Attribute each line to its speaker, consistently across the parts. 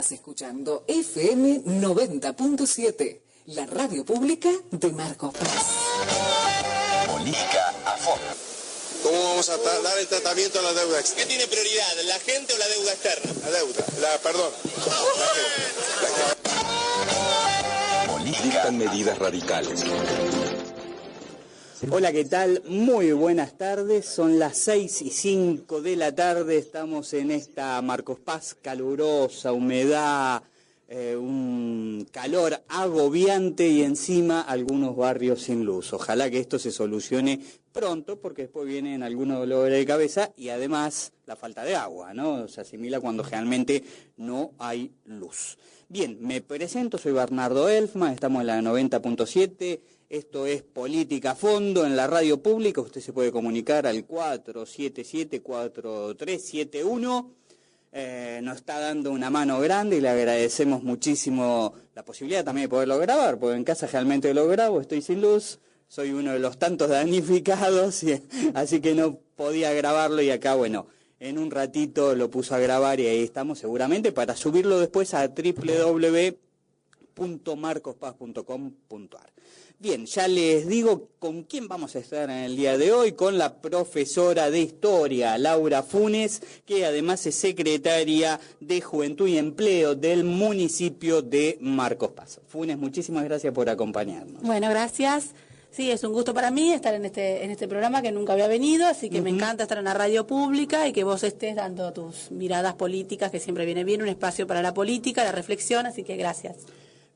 Speaker 1: Estás escuchando FM 90.7, la radio pública de Marcos Paz.
Speaker 2: Política a fondo.
Speaker 3: ¿Cómo vamos a dar el tratamiento a la deuda externa?
Speaker 4: ¿Qué tiene prioridad, la gente o la deuda externa?
Speaker 3: La deuda, perdón.
Speaker 2: Dictan medidas radicales.
Speaker 5: Hola, ¿qué tal? Muy buenas tardes, son las 6:05 de la tarde, estamos en esta Marcos Paz calurosa, humedad, un calor agobiante y encima algunos barrios sin luz. Ojalá que esto se solucione pronto porque después vienen algunos dolores de cabeza y además la falta de agua, ¿no? Se asimila cuando generalmente no hay luz. Bien, me presento, soy Bernardo Elfman, estamos en la 90.7, esto es Política a Fondo en la radio pública, usted se puede comunicar al 477-4371, nos está dando una mano grande y le agradecemos muchísimo la posibilidad también de poderlo grabar, porque en casa realmente lo grabo, estoy sin luz, soy uno de los tantos damnificados, así que no podía grabarlo y acá, bueno, en un ratito lo puso a grabar y ahí estamos seguramente para subirlo después a www.marcospaz.com.ar. Bien, ya les digo con quién vamos a estar en el día de hoy, con la profesora de Historia, Laura Funes, que además es secretaria de Juventud y Empleo del municipio de Marcos Paz. Funes, muchísimas gracias por acompañarnos.
Speaker 6: Bueno, gracias. Sí, es un gusto para mí estar en este programa que nunca había venido, así que me encanta estar en la radio pública y que vos estés dando tus miradas políticas, que siempre viene bien, un espacio para la política, la reflexión, así que gracias.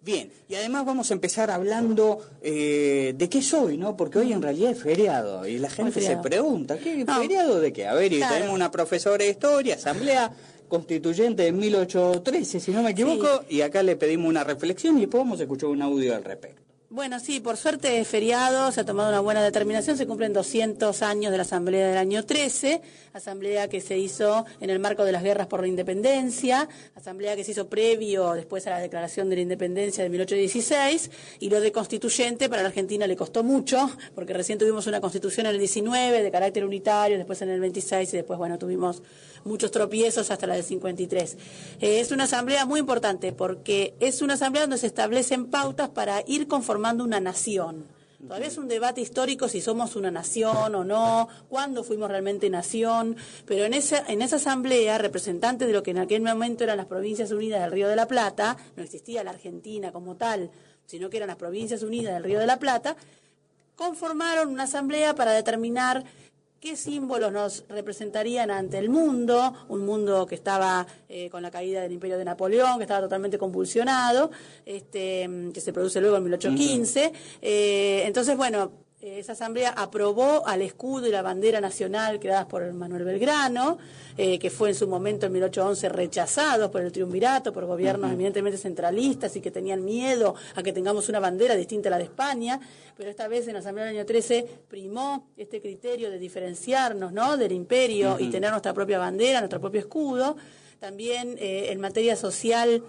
Speaker 5: Bien, y además vamos a empezar hablando de qué es hoy, ¿no? Porque hoy en realidad es feriado y la gente se pregunta, ¿qué feriado de qué? A ver, y claro, tenemos una profesora de Historia, Asamblea Constituyente de 1813, si no me equivoco, sí. Y acá le pedimos una reflexión y después vamos a escuchar un audio al respecto.
Speaker 6: Bueno, sí, por suerte es feriado, se ha tomado una buena determinación, se cumplen 200 años de la Asamblea del año 13, asamblea que se hizo en el marco de las guerras por la independencia, asamblea que se hizo previo después a la declaración de la independencia de 1816, y lo de constituyente para la Argentina le costó mucho, porque recién tuvimos una constitución en el 19 de carácter unitario, después en el 26 y después, bueno, tuvimos muchos tropiezos hasta la del 53. Es una asamblea muy importante porque es una asamblea donde se establecen pautas para ir conformando una nación. Todavía es un debate histórico si somos una nación o no, cuándo fuimos realmente nación, pero en esa asamblea, representantes de lo que en aquel momento eran las Provincias Unidas del Río de la Plata, no existía la Argentina como tal, sino que eran las Provincias Unidas del Río de la Plata, conformaron una asamblea para determinar qué símbolos nos representarían ante el mundo, un mundo que estaba con la caída del Imperio de Napoleón, que estaba totalmente convulsionado, que se produce luego en 1815. Entonces, bueno, esa asamblea aprobó al escudo y la bandera nacional creadas por Manuel Belgrano, que fue en su momento en 1811 rechazados por el triunvirato, por gobiernos eminentemente centralistas y que tenían miedo a que tengamos una bandera distinta a la de España, pero esta vez en la asamblea del año 13 primó este criterio de diferenciarnos, ¿no?, del imperio y tener nuestra propia bandera, nuestro propio escudo. También en materia social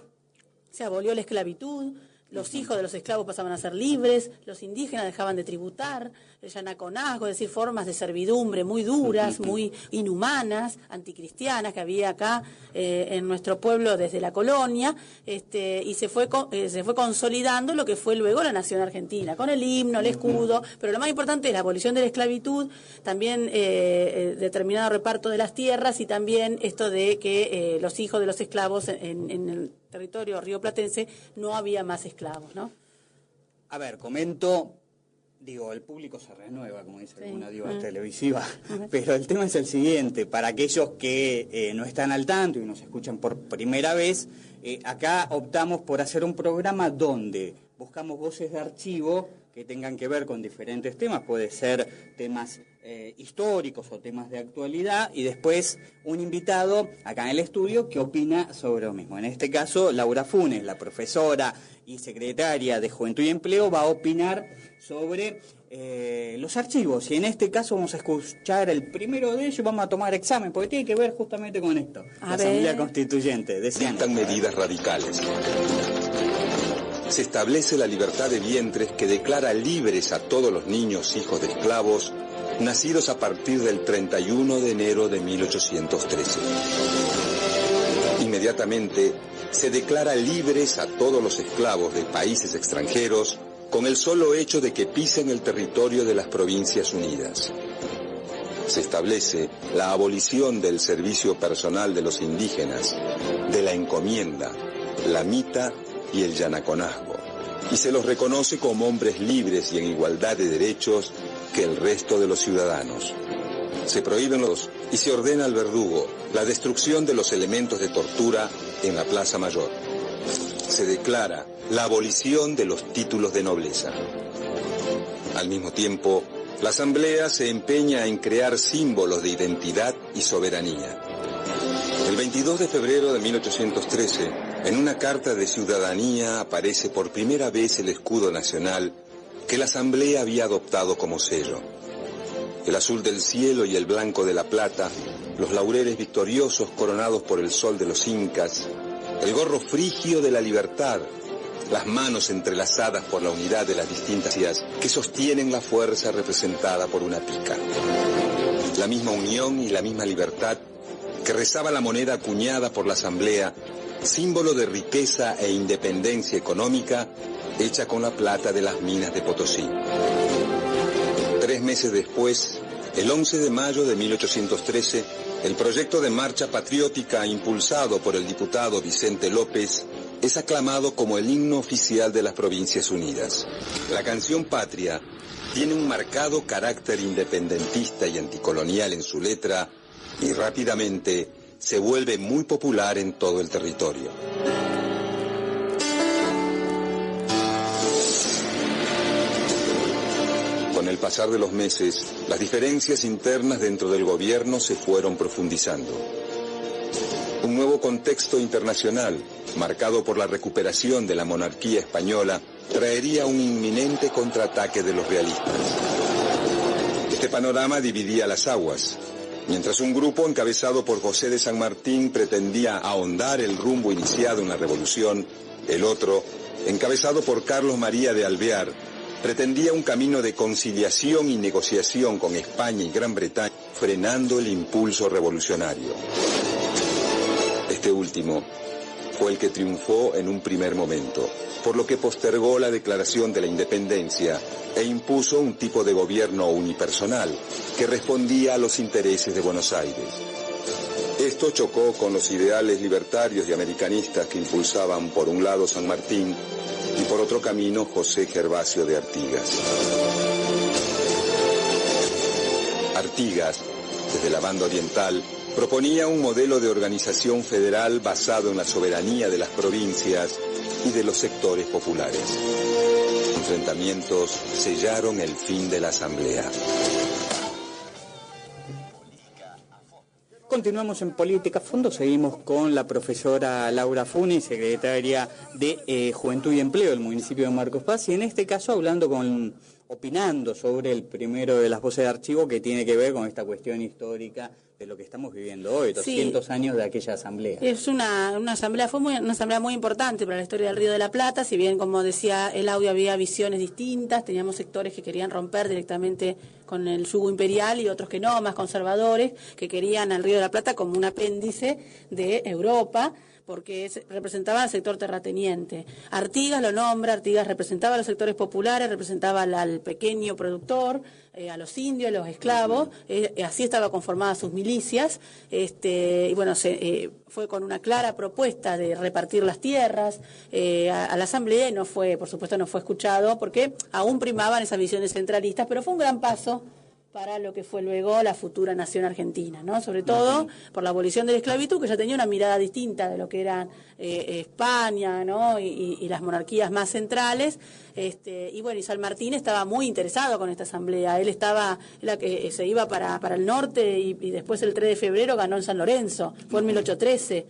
Speaker 6: se abolió la esclavitud. Los hijos de los esclavos pasaban a ser libres, los indígenas dejaban de tributar, el yanaconazgo, es decir, formas de servidumbre muy duras, muy inhumanas, anticristianas que había acá en nuestro pueblo desde la colonia, y se fue consolidando lo que fue luego la nación argentina, con el himno, el escudo, pero lo más importante es la abolición de la esclavitud, también determinado reparto de las tierras y también esto de que los hijos de los esclavos en el territorio rioplatense no había más esclavos, ¿no?
Speaker 5: A ver, comento, digo, el público se renueva, como dice alguna diva televisiva, pero el tema es el siguiente, para aquellos que no están al tanto y nos escuchan por primera vez, acá optamos por hacer un programa donde buscamos voces de archivo que tengan que ver con diferentes temas, puede ser temas históricos o temas de actualidad, y después un invitado acá en el estudio que opina sobre lo mismo. En este caso, Laura Funes, la profesora y secretaria de Juventud y Empleo, va a opinar sobre los archivos, y en este caso vamos a escuchar el primero de ellos y vamos a tomar examen, porque tiene que ver justamente con esto, la Asamblea Constituyente.
Speaker 2: Dictan medidas radicales. Se establece la libertad de vientres que declara libres a todos los niños hijos de esclavos nacidos a partir del 31 de enero de 1813. Inmediatamente, se declara libres a todos los esclavos de países extranjeros con el solo hecho de que pisen el territorio de las Provincias Unidas. Se establece la abolición del servicio personal de los indígenas, de la encomienda, la mita y el yanaconazgo, y se los reconoce como hombres libres y en igualdad de derechos que el resto de los ciudadanos. Se prohíben y se ordena al verdugo la destrucción de los elementos de tortura en la Plaza Mayor. Se declara la abolición de los títulos de nobleza. Al mismo tiempo, la Asamblea se empeña en crear símbolos de identidad y soberanía. El 22 de febrero de 1813, en una carta de ciudadanía aparece por primera vez el escudo nacional que la Asamblea había adoptado como sello. El azul del cielo y el blanco de la plata, los laureles victoriosos coronados por el sol de los incas, el gorro frigio de la libertad, las manos entrelazadas por la unidad de las distintas ideas que sostienen la fuerza representada por una pica. La misma unión y la misma libertad que rezaba la moneda acuñada por la Asamblea, símbolo de riqueza e independencia económica, hecha con la plata de las minas de Potosí. 3 meses después, el 11 de mayo de 1813, el proyecto de marcha patriótica impulsado por el diputado Vicente López es aclamado como el himno oficial de las Provincias Unidas. La canción Patria tiene un marcado carácter independentista y anticolonial en su letra y rápidamente se vuelve muy popular en todo el territorio. Con el pasar de los meses, las diferencias internas dentro del gobierno se fueron profundizando. Un nuevo contexto internacional, marcado por la recuperación de la monarquía española, traería un inminente contraataque de los realistas. Este panorama dividía las aguas. Mientras un grupo encabezado por José de San Martín pretendía ahondar el rumbo iniciado en la revolución, el otro, encabezado por Carlos María de Alvear, pretendía un camino de conciliación y negociación con España y Gran Bretaña, frenando el impulso revolucionario. Este último fue el que triunfó en un primer momento, por lo que postergó la declaración de la independencia e impuso un tipo de gobierno unipersonal que respondía a los intereses de Buenos Aires. Esto chocó con los ideales libertarios y americanistas que impulsaban por un lado San Martín y por otro camino José Gervasio de Artigas. Artigas, desde la banda oriental, proponía un modelo de organización federal basado en la soberanía de las provincias y de los sectores populares. Los enfrentamientos sellaron el fin de la Asamblea.
Speaker 5: Continuamos en Política a Fondo, seguimos con la profesora Laura Funes, secretaria de Juventud y Empleo del municipio de Marcos Paz, y en este caso opinando sobre el primero de las voces de archivo que tiene que ver con esta cuestión histórica de lo que estamos viviendo hoy, 200 años de aquella asamblea.
Speaker 6: Es una asamblea, una asamblea muy importante para la historia del Río de la Plata, si bien, como decía el audio, había visiones distintas, teníamos sectores que querían romper directamente con el yugo imperial y otros que no, más conservadores, que querían al Río de la Plata como un apéndice de Europa, porque representaba al sector terrateniente. Artigas lo nombra, Artigas representaba a los sectores populares, representaba al pequeño productor, a los indios, a los esclavos, así estaba conformadas sus milicias, y bueno, fue con una clara propuesta de repartir las tierras a la asamblea, y por supuesto no fue escuchado, porque aún primaban esas visiones centralistas, pero fue un gran paso para lo que fue luego la futura nación argentina, ¿no? Sobre todo por la abolición de la esclavitud, que ya tenía una mirada distinta de lo que eran España, ¿no? Y las monarquías más centrales. Y bueno, y San Martín estaba muy interesado con esta asamblea. Él se iba para el norte y después el 3 de febrero ganó en San Lorenzo. Fue en 1813.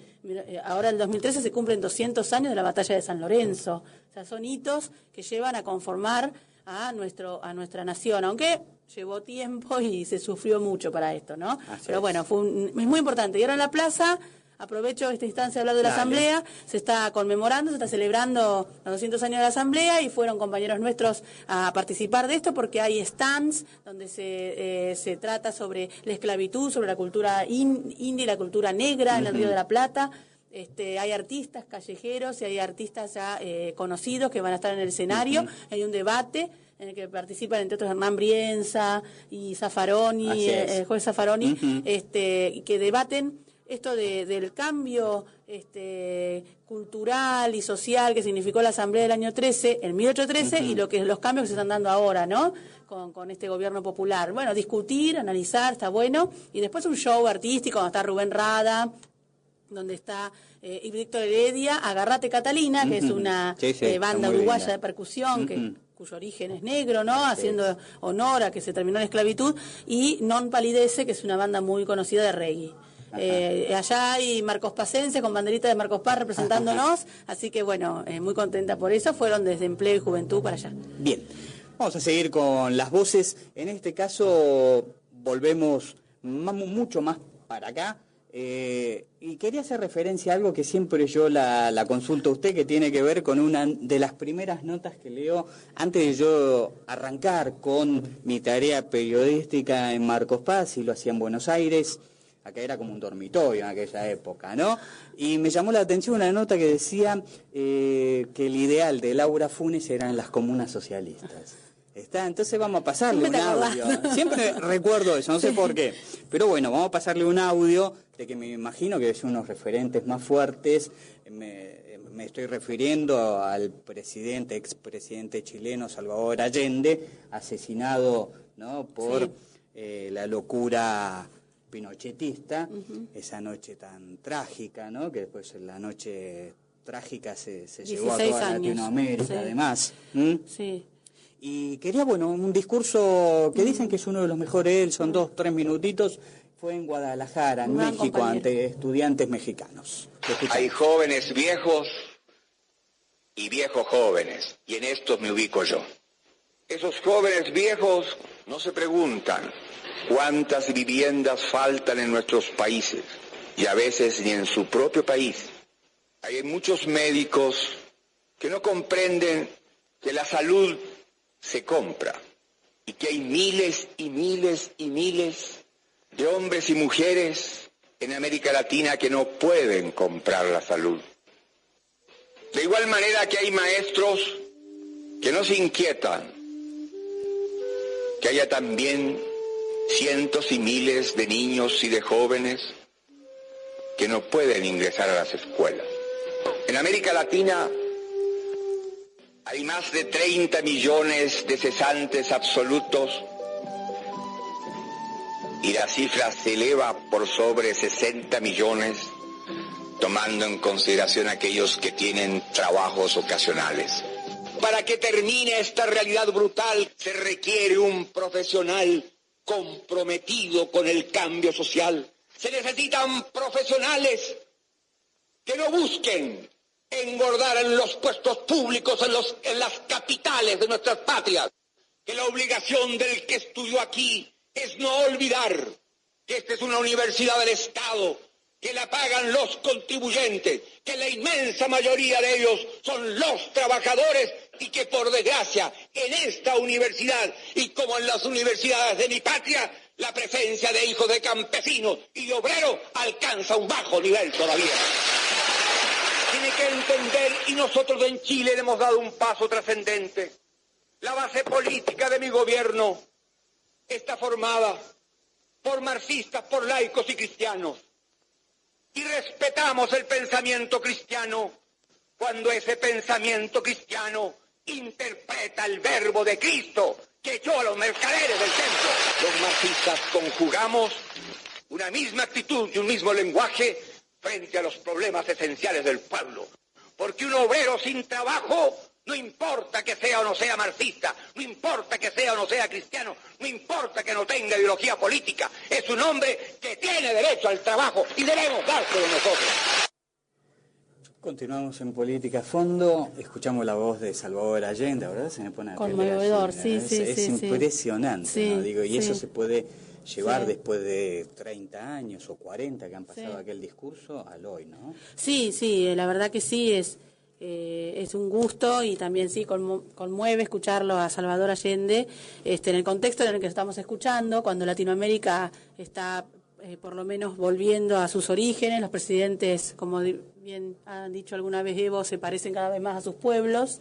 Speaker 6: Ahora en 2013 se cumplen 200 años de la batalla de San Lorenzo. O sea, son hitos que llevan a conformar a nuestra nación, aunque llevó tiempo y se sufrió mucho para esto, ¿no? Pero bueno, es muy importante. Y ahora en la plaza, aprovecho esta instancia de hablar de la Asamblea, se está conmemorando, se está celebrando los 200 años de la Asamblea y fueron compañeros nuestros a participar de esto porque hay stands donde se trata sobre la esclavitud, sobre la cultura india y la cultura negra en el Río de la Plata. Hay artistas callejeros y hay artistas ya conocidos que van a estar en el escenario. Hay un debate en el que participan, entre otros, Hernán Brienza y Zaffaroni, el juez Zaffaroni, que debaten esto del cambio cultural y social que significó la Asamblea del año 13, en 1813, y los cambios que se están dando ahora, ¿no? Con este gobierno popular. Bueno, discutir, analizar, está bueno. Y después un show artístico donde está Rubén Rada, donde está Víctor Heredia, Agarrate Catalina, que es una banda uruguaya linda de percusión, cuyo origen es negro, ¿no? Haciendo honor a que se terminó la esclavitud, y Non Palidece, que es una banda muy conocida de reggae. Allá hay Marcos Pacense con banderita de Marcos Paz representándonos, así que bueno, muy contenta por eso. Fueron desde Empleo y Juventud para allá.
Speaker 5: Bien, vamos a seguir con las voces. En este caso volvemos mucho más para acá. Y quería hacer referencia a algo que siempre yo la consulto a usted, que tiene que ver con una de las primeras notas que leo antes de yo arrancar con mi tarea periodística en Marcos Paz, y lo hacía en Buenos Aires. Acá era como un dormitorio en aquella época, ¿no? Y me llamó la atención una nota que decía que el ideal de Laura Funes eran las comunas socialistas. Entonces vamos a pasarle un audio. Siempre recuerdo eso, no sé por qué. Pero bueno, vamos a pasarle un audio de que me imagino que es unos referentes más fuertes. Me estoy refiriendo al expresidente chileno Salvador Allende, asesinado, ¿no?, por la locura pinochetista, esa noche tan trágica, ¿no?, que después la noche trágica se llevó a toda Latinoamérica, además.
Speaker 6: Sí.
Speaker 5: Y quería, un discurso que dicen que es uno de los mejores, son 2-3 minutitos, fue en Guadalajara, en México, ante estudiantes mexicanos.
Speaker 7: Hay jóvenes viejos y viejos jóvenes, y en estos me ubico yo. Esos jóvenes viejos no se preguntan cuántas viviendas faltan en nuestros países, y a veces ni en su propio país. Hay muchos médicos que no comprenden que la salud se compra, y que hay miles y miles y miles de hombres y mujeres en América Latina que no pueden comprar la salud. De igual manera que hay maestros que no se inquietan, que haya también cientos y miles de niños y de jóvenes que no pueden ingresar a las escuelas. En América Latina hay más de 30 millones de cesantes absolutos, y la cifra se eleva por sobre 60 millones, tomando en consideración aquellos que tienen trabajos ocasionales. Para que termine esta realidad brutal, se requiere un profesional comprometido con el cambio social. Se necesitan profesionales que no busquen engordar en los puestos públicos, en las capitales de nuestras patrias. Que la obligación del que estudió aquí es no olvidar que esta es una universidad del Estado, que la pagan los contribuyentes, que la inmensa mayoría de ellos son los trabajadores, y que por desgracia en esta universidad, y como en las universidades de mi patria, la presencia de hijos de campesinos y de obreros alcanza un bajo nivel todavía. Tiene que entender, y nosotros en Chile le hemos dado un paso trascendente. La base política de mi gobierno está formada por marxistas, por laicos y cristianos. Y respetamos el pensamiento cristiano cuando ese pensamiento cristiano interpreta el verbo de Cristo que echó a los mercaderes del templo. Los marxistas conjugamos una misma actitud y un mismo lenguaje frente a los problemas esenciales del pueblo. Porque un obrero sin trabajo, no importa que sea o no sea marxista, no importa que sea o no sea cristiano, no importa que no tenga ideología política, es un hombre que tiene derecho al trabajo y debemos dárselo nosotros.
Speaker 5: Continuamos en Política a Fondo, escuchamos la voz de Salvador Allende, ¿verdad? Se me pone a
Speaker 6: conmovedor, sí.
Speaker 5: Es impresionante, ¿no? Digo, y eso se puede llevar
Speaker 6: Sí.
Speaker 5: después de 30 años o 40 que han pasado aquel discurso al hoy, ¿no?
Speaker 6: Sí, la verdad que sí, es un gusto y también sí conmueve escucharlo a Salvador Allende en el contexto en el que estamos escuchando, cuando Latinoamérica está por lo menos volviendo a sus orígenes, los presidentes, como bien han dicho alguna vez Evo, se parecen cada vez más a sus pueblos.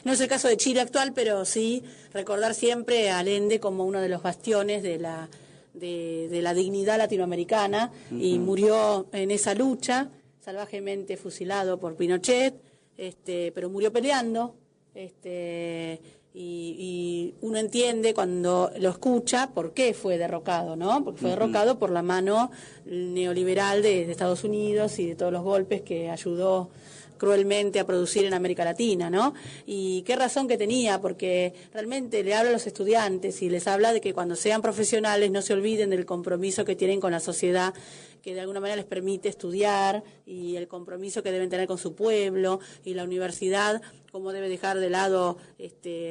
Speaker 6: No es el caso de Chile actual, pero sí recordar siempre a Allende como uno de los bastiones de la dignidad latinoamericana, y murió en esa lucha, salvajemente fusilado por Pinochet, pero murió peleando, y uno entiende cuando lo escucha por qué fue derrocado, ¿no? Porque fue derrocado por la mano neoliberal de Estados Unidos y de todos los golpes que ayudó cruelmente a producir en América Latina, ¿no? Y qué razón que tenía, porque realmente le habla a los estudiantes y les habla de que cuando sean profesionales no se olviden del compromiso que tienen con la sociedad, que de alguna manera les permite estudiar, y el compromiso que deben tener con su pueblo, y la universidad cómo debe dejar de lado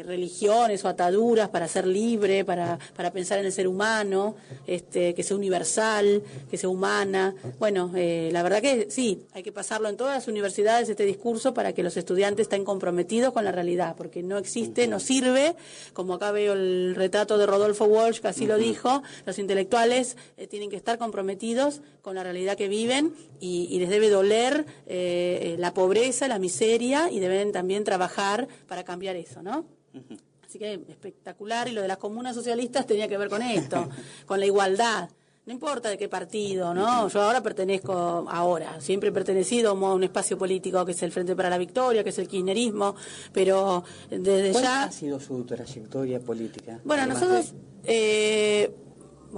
Speaker 6: religiones o ataduras para ser libre, para pensar en el ser humano, que sea universal, que sea humana. Bueno, la verdad que sí, hay que pasarlo en todas las universidades este discurso para que los estudiantes estén comprometidos con la realidad, porque no existe, no sirve, como acá veo el retrato de Rodolfo Walsh, que así lo dijo, los intelectuales tienen que estar comprometidos con la realidad que viven, y les debe doler la pobreza, la miseria, y deben también trabajar para cambiar eso, ¿no? Así que espectacular, y lo de las comunas socialistas tenía que ver con esto, con la igualdad. No importa de qué partido, ¿no? Yo siempre he pertenecido a un espacio político que es el Frente para la Victoria, que es el kirchnerismo, pero desde
Speaker 5: ¿Cuál
Speaker 6: ya...
Speaker 5: ha sido su trayectoria política?
Speaker 6: Bueno, nosotros...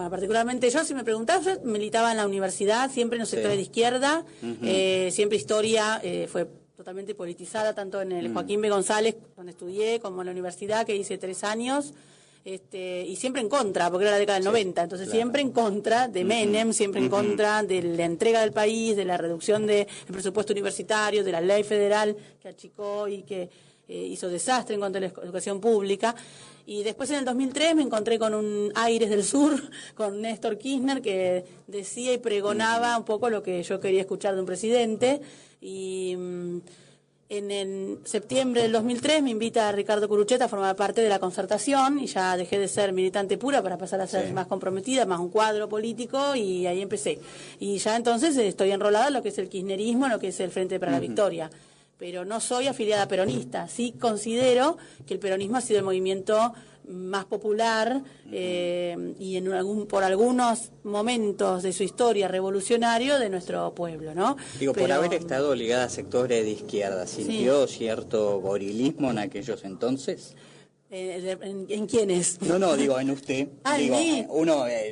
Speaker 6: particularmente yo, si me preguntás, yo militaba en la universidad, siempre en los sectores de izquierda, siempre historia fue totalmente politizada, tanto en el Joaquín B. González, donde estudié, como en la universidad, que hice 3 años, y siempre en contra, porque era la década del 90, entonces siempre en contra de Menem, siempre en contra de la entrega del país, de la reducción del presupuesto universitario, de la ley federal que achicó y que hizo desastre en cuanto a la educación pública. Y después en el 2003 me encontré con un Aires del Sur, con Néstor Kirchner, que decía y pregonaba un poco lo que yo quería escuchar de un presidente. Y en septiembre del 2003 me invita a Ricardo Curuchet a formar parte de la Concertación, y ya dejé de ser militante pura para pasar a ser más comprometida, más un cuadro político, y ahí empecé. Y ya entonces estoy enrolada en lo que es el kirchnerismo, en lo que es el Frente para la Victoria. Pero no soy afiliada peronista. Sí considero que el peronismo ha sido el movimiento más popular y por algunos momentos de su historia revolucionario de nuestro pueblo, ¿no?
Speaker 5: Por haber estado ligada a sectores de izquierda, ¿sintió cierto gorilismo en aquellos entonces?
Speaker 6: ¿En quiénes?
Speaker 5: No, en usted.
Speaker 6: ¿En mí?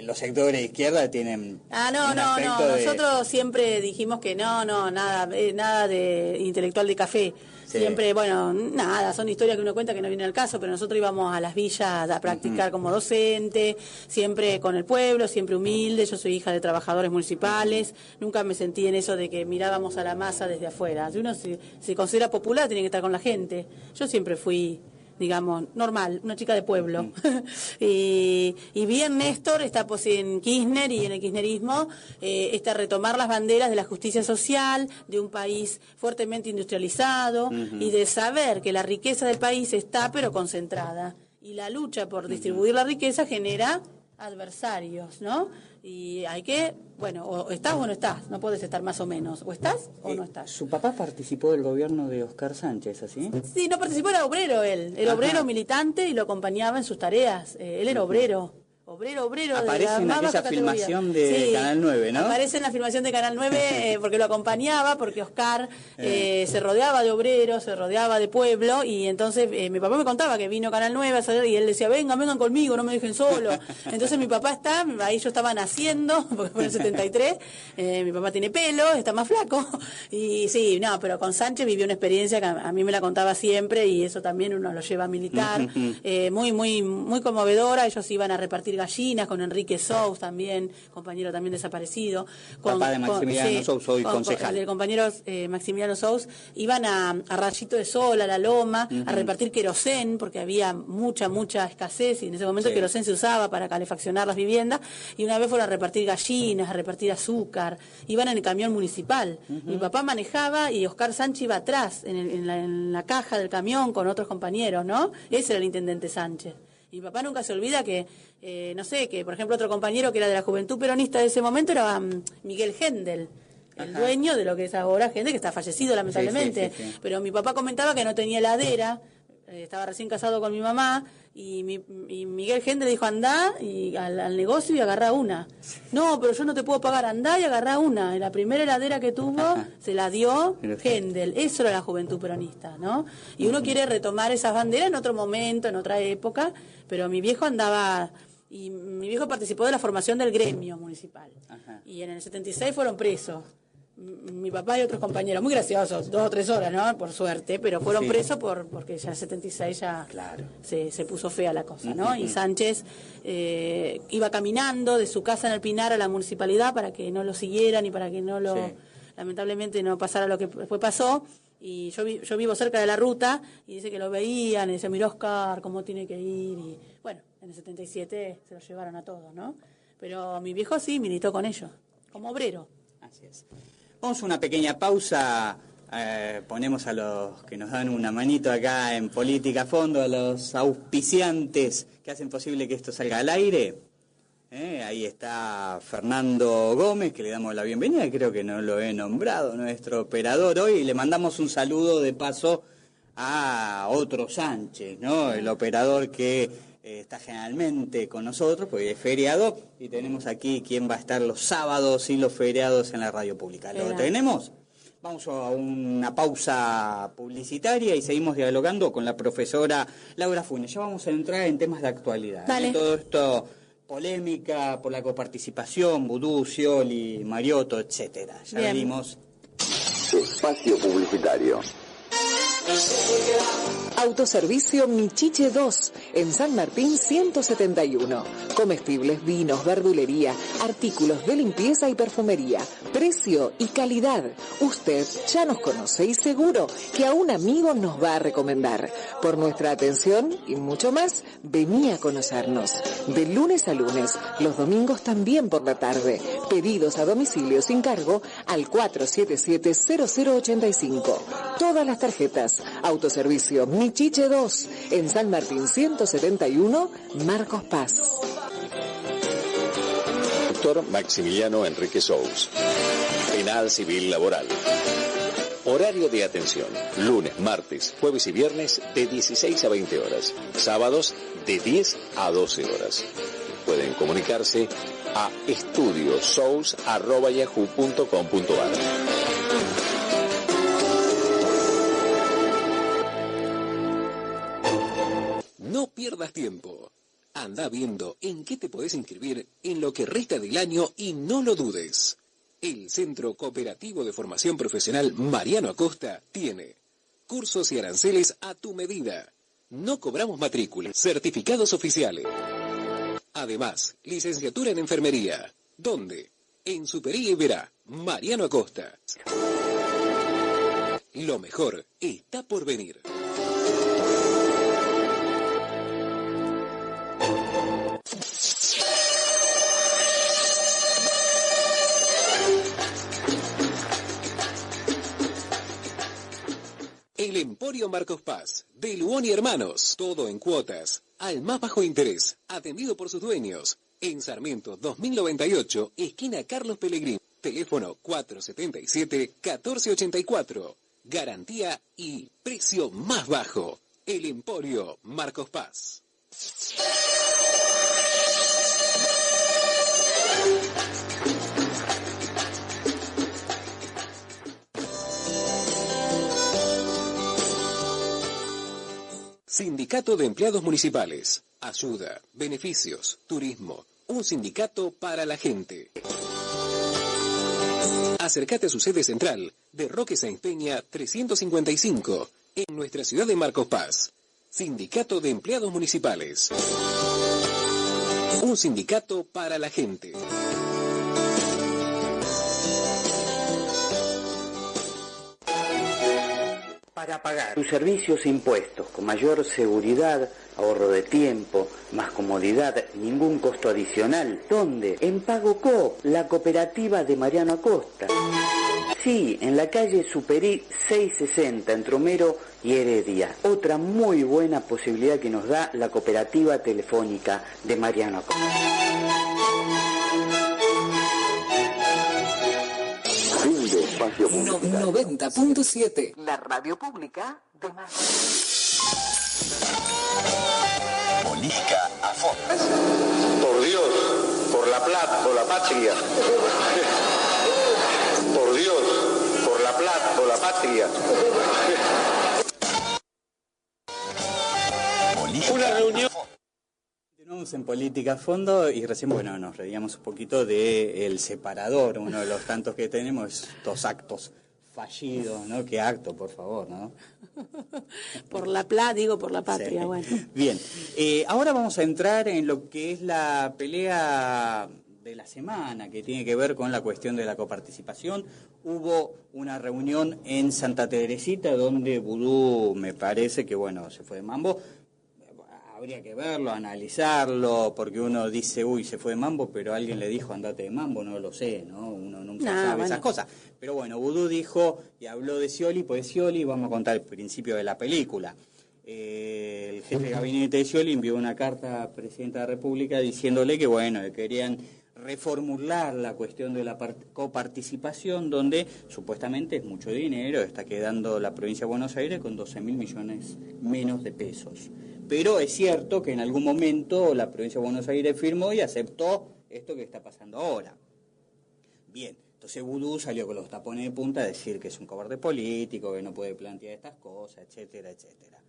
Speaker 5: Los sectores de izquierda tienen...
Speaker 6: No. Nosotros siempre dijimos que nada de intelectual de café. Sí. Siempre, nada, son historias que uno cuenta que no viene al caso, pero nosotros íbamos a las villas a practicar como docente, siempre con el pueblo, siempre humilde. Yo soy hija de trabajadores municipales, nunca me sentí en eso de que mirábamos a la masa desde afuera. Si uno se considera popular, tiene que estar con la gente. Yo siempre fui, digamos, normal, una chica de pueblo. y bien Néstor está en Kirchner y en el kirchnerismo, retomar las banderas de la justicia social, de un país fuertemente industrializado, y de saber que la riqueza del país está pero concentrada, y la lucha por distribuir la riqueza genera adversarios, ¿no? Y hay que, o estás o no estás, no puedes estar más o menos, o estás o no estás.
Speaker 5: ¿Su papá participó del gobierno de Oscar Sánchez, así?
Speaker 6: Sí, no participó, era obrero él, era obrero militante y lo acompañaba en sus tareas, él era obrero.
Speaker 5: Aparece en aquella filmación de Canal 9, ¿no?
Speaker 6: Aparece en la filmación de Canal 9 porque lo acompañaba, porque Oscar se rodeaba de obreros, se rodeaba de pueblo, y entonces mi papá me contaba que vino Canal 9 a salir, y él decía, vengan conmigo, no me dejen solo. Entonces mi papá ahí yo estaba naciendo, porque fue en el 73, mi papá tiene pelo, está más flaco, y sí, pero con Sánchez vivió una experiencia que a mí me la contaba siempre, y eso también uno lo lleva a militar, muy conmovedora. Ellos iban a repartir gallinas con Enrique Sous, también compañero también desaparecido,
Speaker 5: papá de Maximiliano Sous, hoy concejal.
Speaker 6: El compañero Maximiliano Sous, iban a Rayito de Sol, a La Loma, a repartir querosén, porque había mucha escasez, y en ese momento el querosén se usaba para calefaccionar las viviendas, y una vez fueron a repartir gallinas, a repartir azúcar, iban en el camión municipal. Mi papá manejaba y Oscar Sánchez iba atrás, en la caja del camión con otros compañeros, ¿no? Ese era el intendente Sánchez. Y mi papá nunca se olvida que, que por ejemplo otro compañero que era de la Juventud Peronista de ese momento era Miguel Hendel, el dueño de lo que es ahora gente que está fallecido lamentablemente.
Speaker 5: Sí.
Speaker 6: Pero mi papá comentaba que no tenía heladera, estaba recién casado con mi mamá, y Miguel Gende le dijo, andá al negocio y agarrá una. No, pero yo no te puedo pagar, andá y agarrá una. Y la primera heladera que tuvo se la dio Gendel. Eso era la juventud peronista, ¿no? Y uno quiere retomar esas banderas en otro momento, en otra época, pero mi viejo andaba... Y mi viejo participó de la formación del gremio municipal. Y en el 76 fueron presos. Mi papá y otros compañeros, muy graciosos, 2 o 3 horas, ¿no? Por suerte, pero fueron presos porque ya en el 76 ya se puso fea la cosa, ¿no? Y Sánchez iba caminando de su casa en el Pinar a la municipalidad para que no lo siguieran y para que no lo... Lamentablemente no pasara lo que después pasó. Y yo vivo cerca de la ruta y dice que lo veían y dice, mira Oscar, cómo tiene que ir. Y bueno, en el 77 se lo llevaron a todos, ¿no? Pero mi viejo sí militó con ellos, como obrero.
Speaker 5: Así es. Vamos a una pequeña pausa, ponemos a los que nos dan una manito acá en Política a Fondo, a los auspiciantes que hacen posible que esto salga al aire. Ahí está Fernando Gómez, que le damos la bienvenida, creo que no lo he nombrado, nuestro operador hoy, y le mandamos un saludo de paso a otro Sánchez, ¿no? El operador que está generalmente con nosotros, porque es feriado, y tenemos aquí quién va a estar los sábados y los feriados en la radio pública. ¿Lo tenemos? Vamos a una pausa publicitaria y seguimos dialogando con la profesora Laura Funes. Ya vamos a entrar en temas de actualidad. Todo esto, polémica por la coparticipación, Vudú, Scioli, Mariotto, etcétera. Ya venimos.
Speaker 8: Espacio publicitario.
Speaker 1: Autoservicio Michiche 2, en San Martín 171. Comestibles, vinos, verdulería, artículos de limpieza y perfumería. Precio y calidad. Usted ya nos conoce y seguro que a un amigo nos va a recomendar. Por nuestra atención y mucho más, vení a conocernos. De lunes a lunes, los domingos también por la tarde. Pedidos a domicilio sin cargo al 477-0085. Todas las tarjetas. Autoservicio Michiche 2, en San Martín 171, Marcos Paz.
Speaker 8: Doctor Maximiliano Enrique Sous. Penal Civil Laboral. Horario de atención: lunes, martes, jueves y viernes de 16 a 20 horas. Sábados de 10 a 12 horas. Pueden comunicarse a estudiosous@yahoo.com.ar.
Speaker 9: No pierdas tiempo. Anda viendo en qué te podés inscribir en lo que resta del año y no lo dudes. El Centro Cooperativo de Formación Profesional Mariano Acosta tiene cursos y aranceles a tu medida. No cobramos matrícula, certificados oficiales. Además, licenciatura en enfermería. ¿Dónde? En Supería Iberá, Mariano Acosta. Lo mejor está por venir. El Emporio Marcos Paz, de Luón y Hermanos, todo en cuotas, al más bajo interés, atendido por sus dueños, en Sarmiento 2098, esquina Carlos Pellegrini, teléfono 477-1484, garantía y precio más bajo. El Emporio Marcos Paz. Sindicato de Empleados Municipales. Ayuda, beneficios, turismo. Un sindicato para la gente. Acércate a su sede central de Roque Sáenz Peña 355, en nuestra ciudad de Marcos Paz. Sindicato de Empleados Municipales. Un sindicato para la gente.
Speaker 10: Para pagar tus servicios e impuestos con mayor seguridad, ahorro de tiempo, más comodidad, ningún costo adicional. ¿Dónde? En PagoCo, la cooperativa de Mariano Acosta. Sí, en la calle Superí 660, entre Homero y Heredia. Otra muy buena posibilidad que nos da la cooperativa telefónica de Mariano Acosta.
Speaker 8: Fin de
Speaker 10: Radio Pública.
Speaker 1: 90.7, la radio pública de Mar.
Speaker 2: Política a fondo.
Speaker 3: Por Dios, por la plata, por la patria. Por Dios, por la plata, por la patria. Una reunión.
Speaker 5: Continuamos en Política a Fondo y recién, bueno, nos reíamos un poquito de El Separador, uno de los tantos que tenemos, estos actos fallidos, ¿no? ¿Qué acto, por favor, no?
Speaker 6: Por la patria, sí. Bueno.
Speaker 5: Bien, ahora vamos a entrar en lo que es la pelea de la semana, que tiene que ver con la cuestión de la coparticipación. Hubo una reunión en Santa Teresita donde Vudú, me parece que, bueno, se fue de mambo. Habría que verlo, analizarlo, porque uno dice, uy, se fue de mambo, pero alguien le dijo, andate de mambo, no lo sé, ¿no? Uno nunca sabe esas cosas. Pero bueno, Vudú dijo y habló de Scioli, pues Scioli, vamos a contar el principio de la película. El jefe de gabinete de Scioli envió una carta al presidente de la República diciéndole que, bueno, que querían reformular la cuestión de la coparticipación, donde supuestamente es mucho dinero, está quedando la provincia de Buenos Aires con 12.000 millones menos de pesos. Pero es cierto que en algún momento la provincia de Buenos Aires firmó y aceptó esto que está pasando ahora. Bien, entonces Vudú salió con los tapones de punta a decir que es un cobarde político, que no puede plantear estas cosas, etcétera, etcétera.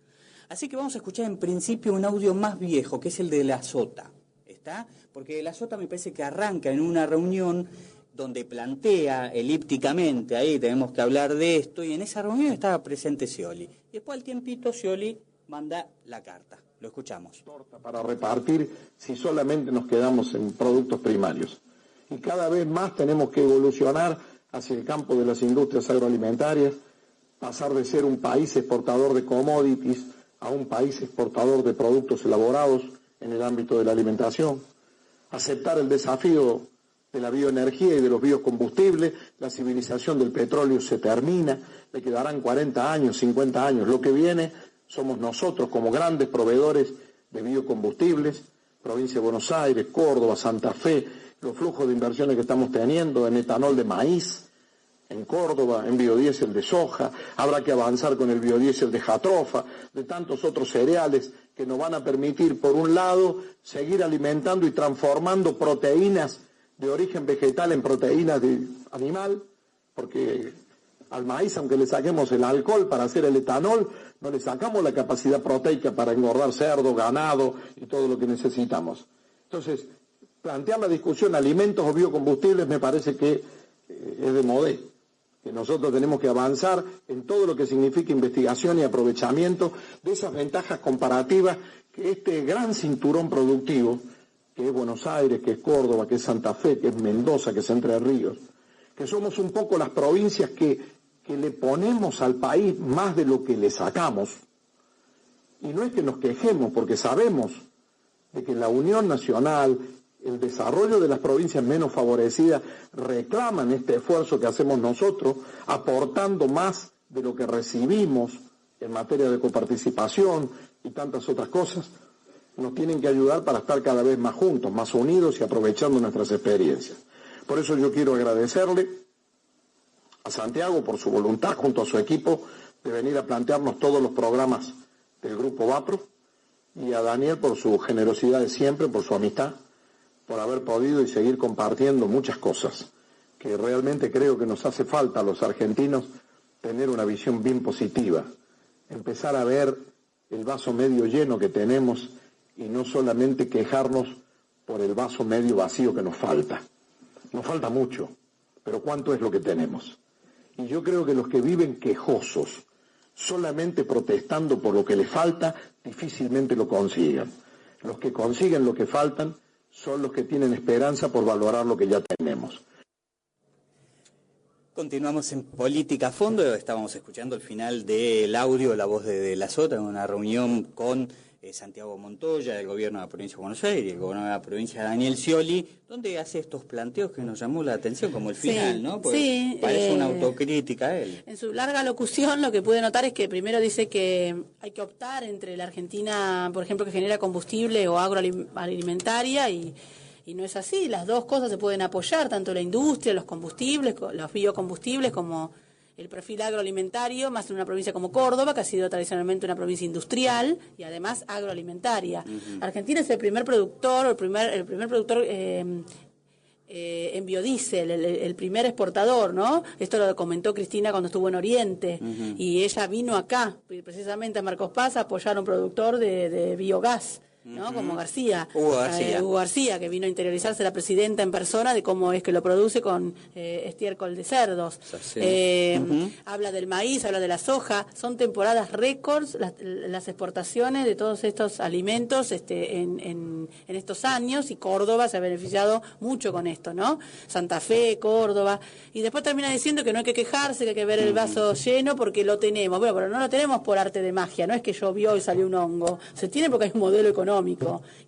Speaker 5: Así que vamos a escuchar en principio un audio más viejo, que es el de la Sota, ¿está? Porque la Sota me parece que arranca en una reunión donde plantea elípticamente, ahí tenemos que hablar de esto, y en esa reunión estaba presente Scioli. Y después al tiempito Scioli manda la carta. Lo escuchamos.
Speaker 11: Para repartir si solamente nos quedamos en productos primarios. Y cada vez más tenemos que evolucionar hacia el campo de las industrias agroalimentarias, pasar de ser un país exportador de commodities a un país exportador de productos elaborados en el ámbito de la alimentación, aceptar el desafío de la bioenergía y de los biocombustibles. La civilización del petróleo se termina, le quedarán 40 años, 50 años. Lo que viene somos nosotros como grandes proveedores de biocombustibles, provincia de Buenos Aires, Córdoba, Santa Fe, los flujos de inversiones que estamos teniendo en etanol de maíz, en Córdoba, en biodiesel de soja, habrá que avanzar con el biodiesel de jatrofa, de tantos otros cereales que nos van a permitir, por un lado, seguir alimentando y transformando proteínas de origen vegetal en proteínas de animal, porque al maíz, aunque le saquemos el alcohol para hacer el etanol, no le sacamos la capacidad proteica para engordar cerdo, ganado y todo lo que necesitamos. Entonces, plantear la discusión alimentos o biocombustibles me parece que es de modé, que nosotros tenemos que avanzar en todo lo que significa investigación y aprovechamiento de esas ventajas comparativas que este gran cinturón productivo, que es Buenos Aires, que es Córdoba, que es Santa Fe, que es Mendoza, que es Entre Ríos, que somos un poco las provincias que le ponemos al país más de lo que le sacamos. Y no es que nos quejemos, porque sabemos de que la Unión Nacional, el desarrollo de las provincias menos favorecidas, reclaman este esfuerzo que hacemos nosotros, aportando más de lo que recibimos en materia de coparticipación y tantas otras cosas. Nos tienen que ayudar para estar cada vez más juntos, más unidos y aprovechando nuestras experiencias. Por eso yo quiero agradecerle a Santiago por su voluntad, junto a su equipo, de venir a plantearnos todos los programas del Grupo Vapro, y a Daniel por su generosidad de siempre, por su amistad, por haber podido y seguir compartiendo muchas cosas, que realmente creo que nos hace falta a los argentinos tener una visión bien positiva, empezar a ver el vaso medio lleno que tenemos y no solamente quejarnos por el vaso medio vacío que nos falta. Nos falta mucho, pero ¿cuánto es lo que tenemos? Y yo creo que los que viven quejosos, solamente protestando por lo que les falta, difícilmente lo consigan. Los que consiguen lo que faltan son los que tienen esperanza por valorar lo que ya tenemos.
Speaker 5: Continuamos en Política a Fondo. Estábamos escuchando el final del audio, la voz de la Sota, en una reunión con Santiago Montoya, del gobierno de la provincia de Buenos Aires, y el gobierno de la provincia Daniel Scioli, donde hace estos planteos que nos llamó la atención, como el final, ¿no? Porque
Speaker 6: sí,
Speaker 5: parece una autocrítica a él.
Speaker 6: En su larga locución lo que pude notar es que primero dice que hay que optar entre la Argentina, por ejemplo, que genera combustible o agroalimentaria y y no es así. Las dos cosas se pueden apoyar, tanto la industria, los combustibles, los biocombustibles, como el perfil agroalimentario, más en una provincia como Córdoba, que ha sido tradicionalmente una provincia industrial y además agroalimentaria. Argentina es el primer productor, el primer productor en biodiesel, el primer exportador, ¿no? Esto lo comentó Cristina cuando estuvo en Oriente, y ella vino acá, precisamente a Marcos Paz, a apoyar a un productor de biogás, ¿no? Como Hugo García, que vino a interiorizarse la presidenta en persona de cómo es que lo produce con estiércol de cerdos. Habla del maíz, habla de la soja. Son temporadas récords las exportaciones de todos estos alimentos en estos años, y Córdoba se ha beneficiado mucho con esto, ¿no? Santa Fe, Córdoba, y después termina diciendo que no hay que quejarse, que hay que ver el vaso lleno porque lo tenemos. Bueno, pero no lo tenemos por arte de magia, no es que llovió y salió un hongo, se tiene porque hay un modelo económico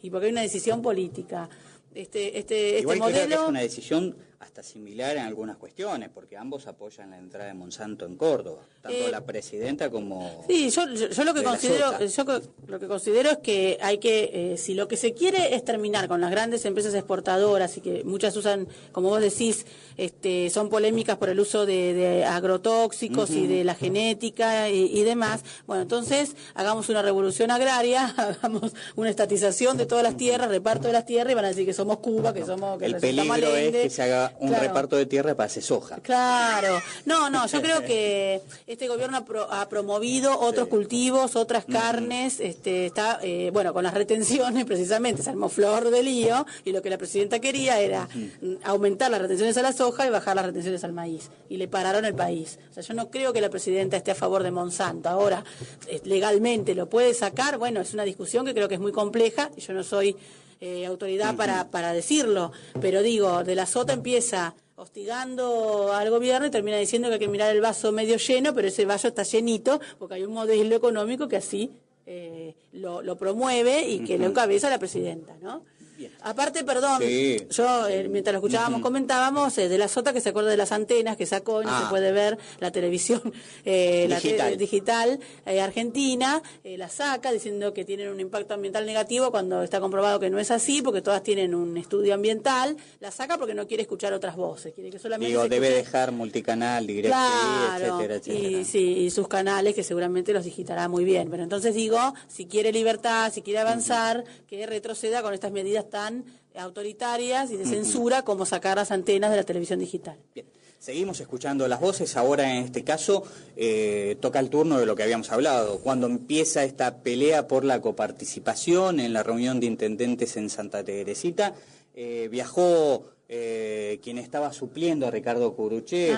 Speaker 6: y porque hay una decisión política. Este
Speaker 5: Igual
Speaker 6: modelo
Speaker 5: creo que es una decisión hasta similar en algunas cuestiones, porque ambos apoyan la entrada de Monsanto en Córdoba, tanto la presidenta como...
Speaker 6: Sí, yo lo que considero es que hay que, si lo que se quiere es terminar con las grandes empresas exportadoras, y que muchas usan, como vos decís, son polémicas por el uso de agrotóxicos y de la genética y demás, bueno, entonces hagamos una revolución agraria, hagamos una estatización de todas las tierras, reparto de las tierras, y van a decir que somos Cuba, que somos... Que
Speaker 5: el peligro es que se haga un reparto de tierra para hacer soja.
Speaker 6: Claro. No, yo creo que este gobierno ha promovido otros cultivos, otras carnes, está, con las retenciones precisamente, se armó flor de lío, y lo que la presidenta quería era aumentar las retenciones a la soja y bajar las retenciones al maíz, y le pararon el país. O sea, yo no creo que la presidenta esté a favor de Monsanto. Ahora, legalmente lo puede sacar, bueno, es una discusión que creo que es muy compleja, y yo no soy autoridad para decirlo, pero digo, De la Sota empieza hostigando al gobierno y termina diciendo que hay que mirar el vaso medio lleno, pero ese vaso está llenito porque hay un modelo económico que así lo promueve y que lo encabeza la presidenta, ¿no? Aparte, perdón, yo mientras lo escuchábamos comentábamos De la Sota, que se acuerda de las antenas que sacó y no se puede ver la televisión digital argentina, la saca diciendo que tienen un impacto ambiental negativo cuando está comprobado que no es así, porque todas tienen un estudio ambiental. La saca porque no quiere escuchar otras voces, quiere que solamente
Speaker 5: debe dejar multicanal, DirecTV, etcétera.
Speaker 6: Y sus canales, que seguramente los digitará muy bien, pero entonces digo, si quiere libertad, si quiere avanzar, que retroceda con estas medidas tan autoritarias y de censura como sacar las antenas de la televisión digital.
Speaker 5: Bien. Seguimos escuchando las voces. Ahora, en este caso, toca el turno de lo que habíamos hablado. Cuando empieza esta pelea por la coparticipación en la reunión de intendentes en Santa Teresita, viajó quien estaba supliendo a Ricardo Curuché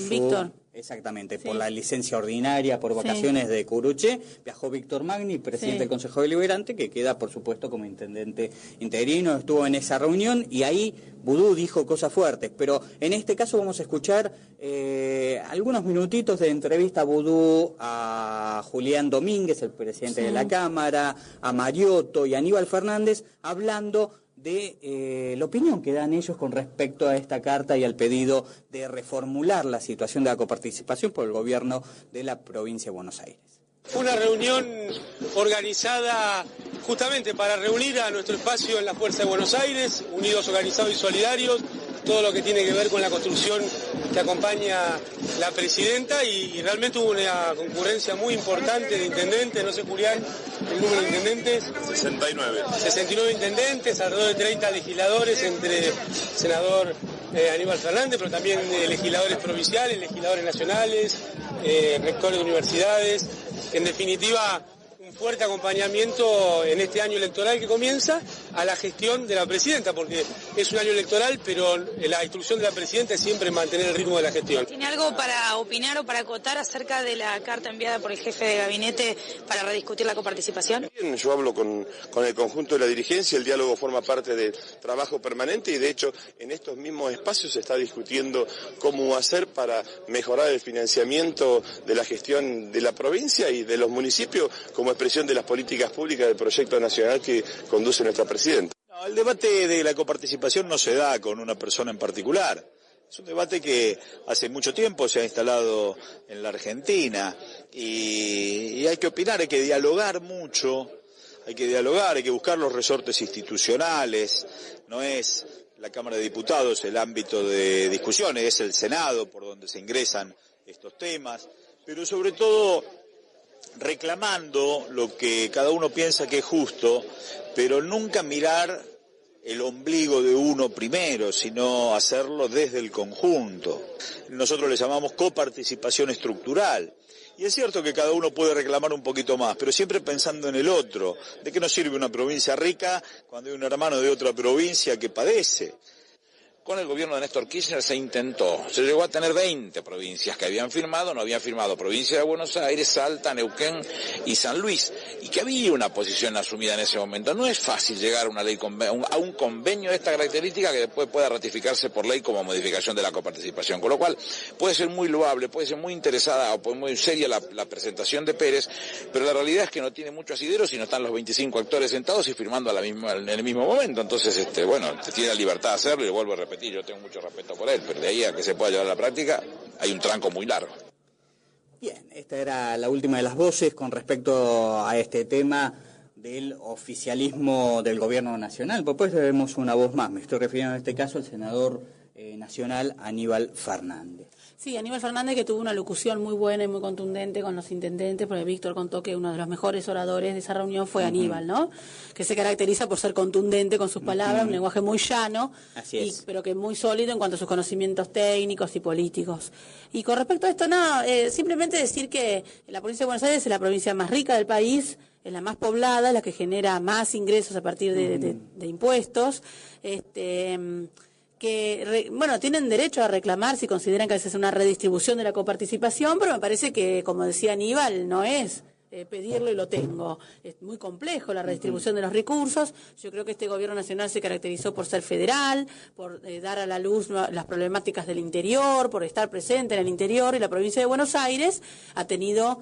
Speaker 6: Víctor.
Speaker 5: Exactamente, por la licencia ordinaria, por vacaciones de Curuché, viajó Víctor Magni, presidente del Consejo Deliberante, que queda, por supuesto, como intendente interino, estuvo en esa reunión, y ahí Vudú dijo cosas fuertes, pero en este caso vamos a escuchar algunos minutitos de entrevista a Vudú, a Julián Domínguez, el presidente de la Cámara, a Mariotto y a Aníbal Fernández, hablando de la opinión que dan ellos con respecto a esta carta y al pedido de reformular la situación de la coparticipación por el gobierno de la provincia de Buenos Aires.
Speaker 12: Una reunión organizada justamente para reunir a nuestro espacio en la Fuerza de Buenos Aires, unidos, organizados y solidarios, todo lo que tiene que ver con la construcción que acompaña la presidenta, y realmente hubo una concurrencia muy importante de intendentes, no sé, Julián, el número de intendentes. 69 intendentes, alrededor de 30 legisladores, entre senador Aníbal Fernández, pero también legisladores provinciales, legisladores nacionales, rectores de universidades. En definitiva, un fuerte acompañamiento en este año electoral que comienza a la gestión de la presidenta, porque es un año electoral, pero la instrucción de la presidenta es siempre mantener el ritmo de la gestión.
Speaker 13: ¿Tiene algo para opinar o para acotar acerca de la carta enviada por el jefe de gabinete para rediscutir la coparticipación?
Speaker 3: Bien, yo hablo con el conjunto de la dirigencia, el diálogo forma parte del trabajo permanente, y de hecho en estos mismos espacios se está discutiendo cómo hacer para mejorar el financiamiento de la gestión de la provincia y de los municipios como expresión de las políticas públicas del proyecto nacional que conduce nuestra presidenta.
Speaker 14: No, el debate de la coparticipación no se da con una persona en particular. Es un debate que hace mucho tiempo se ha instalado en la Argentina y hay que opinar, hay que dialogar mucho, hay que dialogar, hay que buscar los resortes institucionales, no es la Cámara de Diputados el ámbito de discusiones, es el Senado por donde se ingresan estos temas, pero sobre todo reclamando lo que cada uno piensa que es justo, pero nunca mirar el ombligo de uno primero, sino hacerlo desde el conjunto. Nosotros le llamamos coparticipación estructural. Y es cierto que cada uno puede reclamar un poquito más, pero siempre pensando en el otro. ¿De qué nos sirve una provincia rica cuando hay un hermano de otra provincia que padece?
Speaker 15: Con el gobierno de Néstor Kirchner se llegó a tener 20 provincias que habían firmado, no habían firmado provincia de Buenos Aires, Salta, Neuquén y San Luis, y que había una posición asumida en ese momento. No es fácil llegar a una ley a un convenio de esta característica que después pueda ratificarse por ley como modificación de la coparticipación, con lo cual puede ser muy loable, puede ser muy interesada o muy seria la presentación de Pérez, pero la realidad es que no tiene mucho asidero si no están los 25 actores sentados y firmando en el mismo momento. Entonces, tiene la libertad de hacerlo, y lo vuelvo a repetir. Yo tengo mucho respeto por él, pero de ahí a que se pueda llevar a la práctica hay un tranco muy largo.
Speaker 5: Bien, esta era la última de las voces con respecto a este tema del oficialismo del gobierno nacional. Después tenemos una voz más, me estoy refiriendo en este caso al senador nacional Aníbal Fernández.
Speaker 6: Sí, Aníbal Fernández, que tuvo una locución muy buena y muy contundente con los intendentes, porque Víctor contó que uno de los mejores oradores de esa reunión fue Aníbal, ¿no? Que se caracteriza por ser contundente con sus palabras, un lenguaje muy llano, pero que muy sólido en cuanto a sus conocimientos técnicos y políticos. Y con respecto a esto, simplemente decir que la provincia de Buenos Aires es la provincia más rica del país, es la más poblada, la que genera más ingresos a partir de impuestos, que tienen derecho a reclamar si consideran que es una redistribución de la coparticipación, pero me parece que, como decía Aníbal, no es pedirlo y lo tengo. Es muy complejo la redistribución de los recursos. Yo creo que este gobierno nacional se caracterizó por ser federal, por dar a la luz las problemáticas del interior, por estar presente en el interior, y la provincia de Buenos Aires ha tenido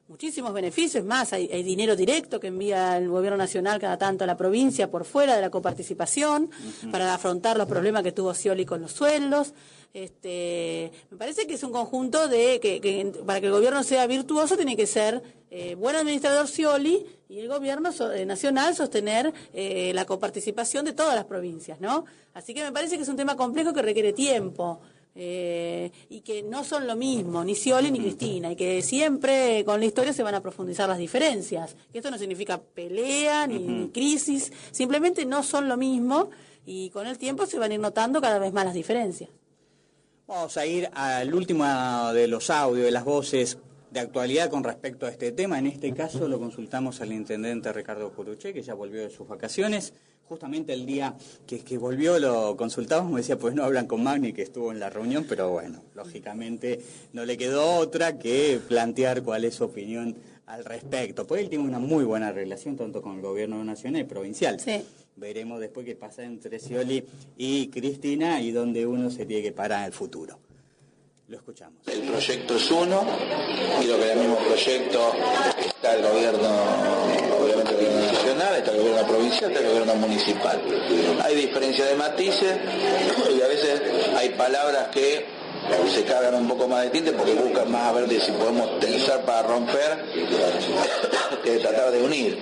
Speaker 6: muchísimos beneficios más. Hay dinero directo que envía el gobierno nacional cada tanto a la provincia por fuera de la coparticipación para afrontar los problemas que tuvo Scioli con los sueldos. Me parece que es un conjunto que para que el gobierno sea virtuoso tiene que ser buen administrador Scioli y el gobierno nacional sostener la coparticipación de todas las provincias, ¿no? Así que me parece que es un tema complejo que requiere tiempo. Y que no son lo mismo, ni Scioli ni Cristina, y que siempre con la historia se van a profundizar las diferencias. Que esto no significa pelea ni crisis, simplemente no son lo mismo, y con el tiempo se van a ir notando cada vez más las diferencias.
Speaker 5: Vamos a ir al último de los audios, de las voces de actualidad con respecto a este tema. En este caso lo consultamos al intendente Ricardo Curuché, que ya volvió de sus vacaciones. Justamente el día que volvió lo consultamos, me decía, pues no hablan con Magni, que estuvo en la reunión, pero bueno, lógicamente no le quedó otra que plantear cuál es su opinión al respecto. Pues él tiene una muy buena relación tanto con el gobierno nacional y provincial. Sí. Veremos después qué pasa entre Scioli y Cristina y dónde uno se tiene que parar en el futuro. Lo escuchamos.
Speaker 15: El proyecto es uno, creo que en el mismo proyecto está el gobierno, obviamente el gobierno nacional, está el gobierno provincial, está el gobierno municipal. Hay diferencia de matices y a veces hay palabras que se cargan un poco más de tinte porque buscan más a ver de si podemos tensar para romper que de tratar de unir.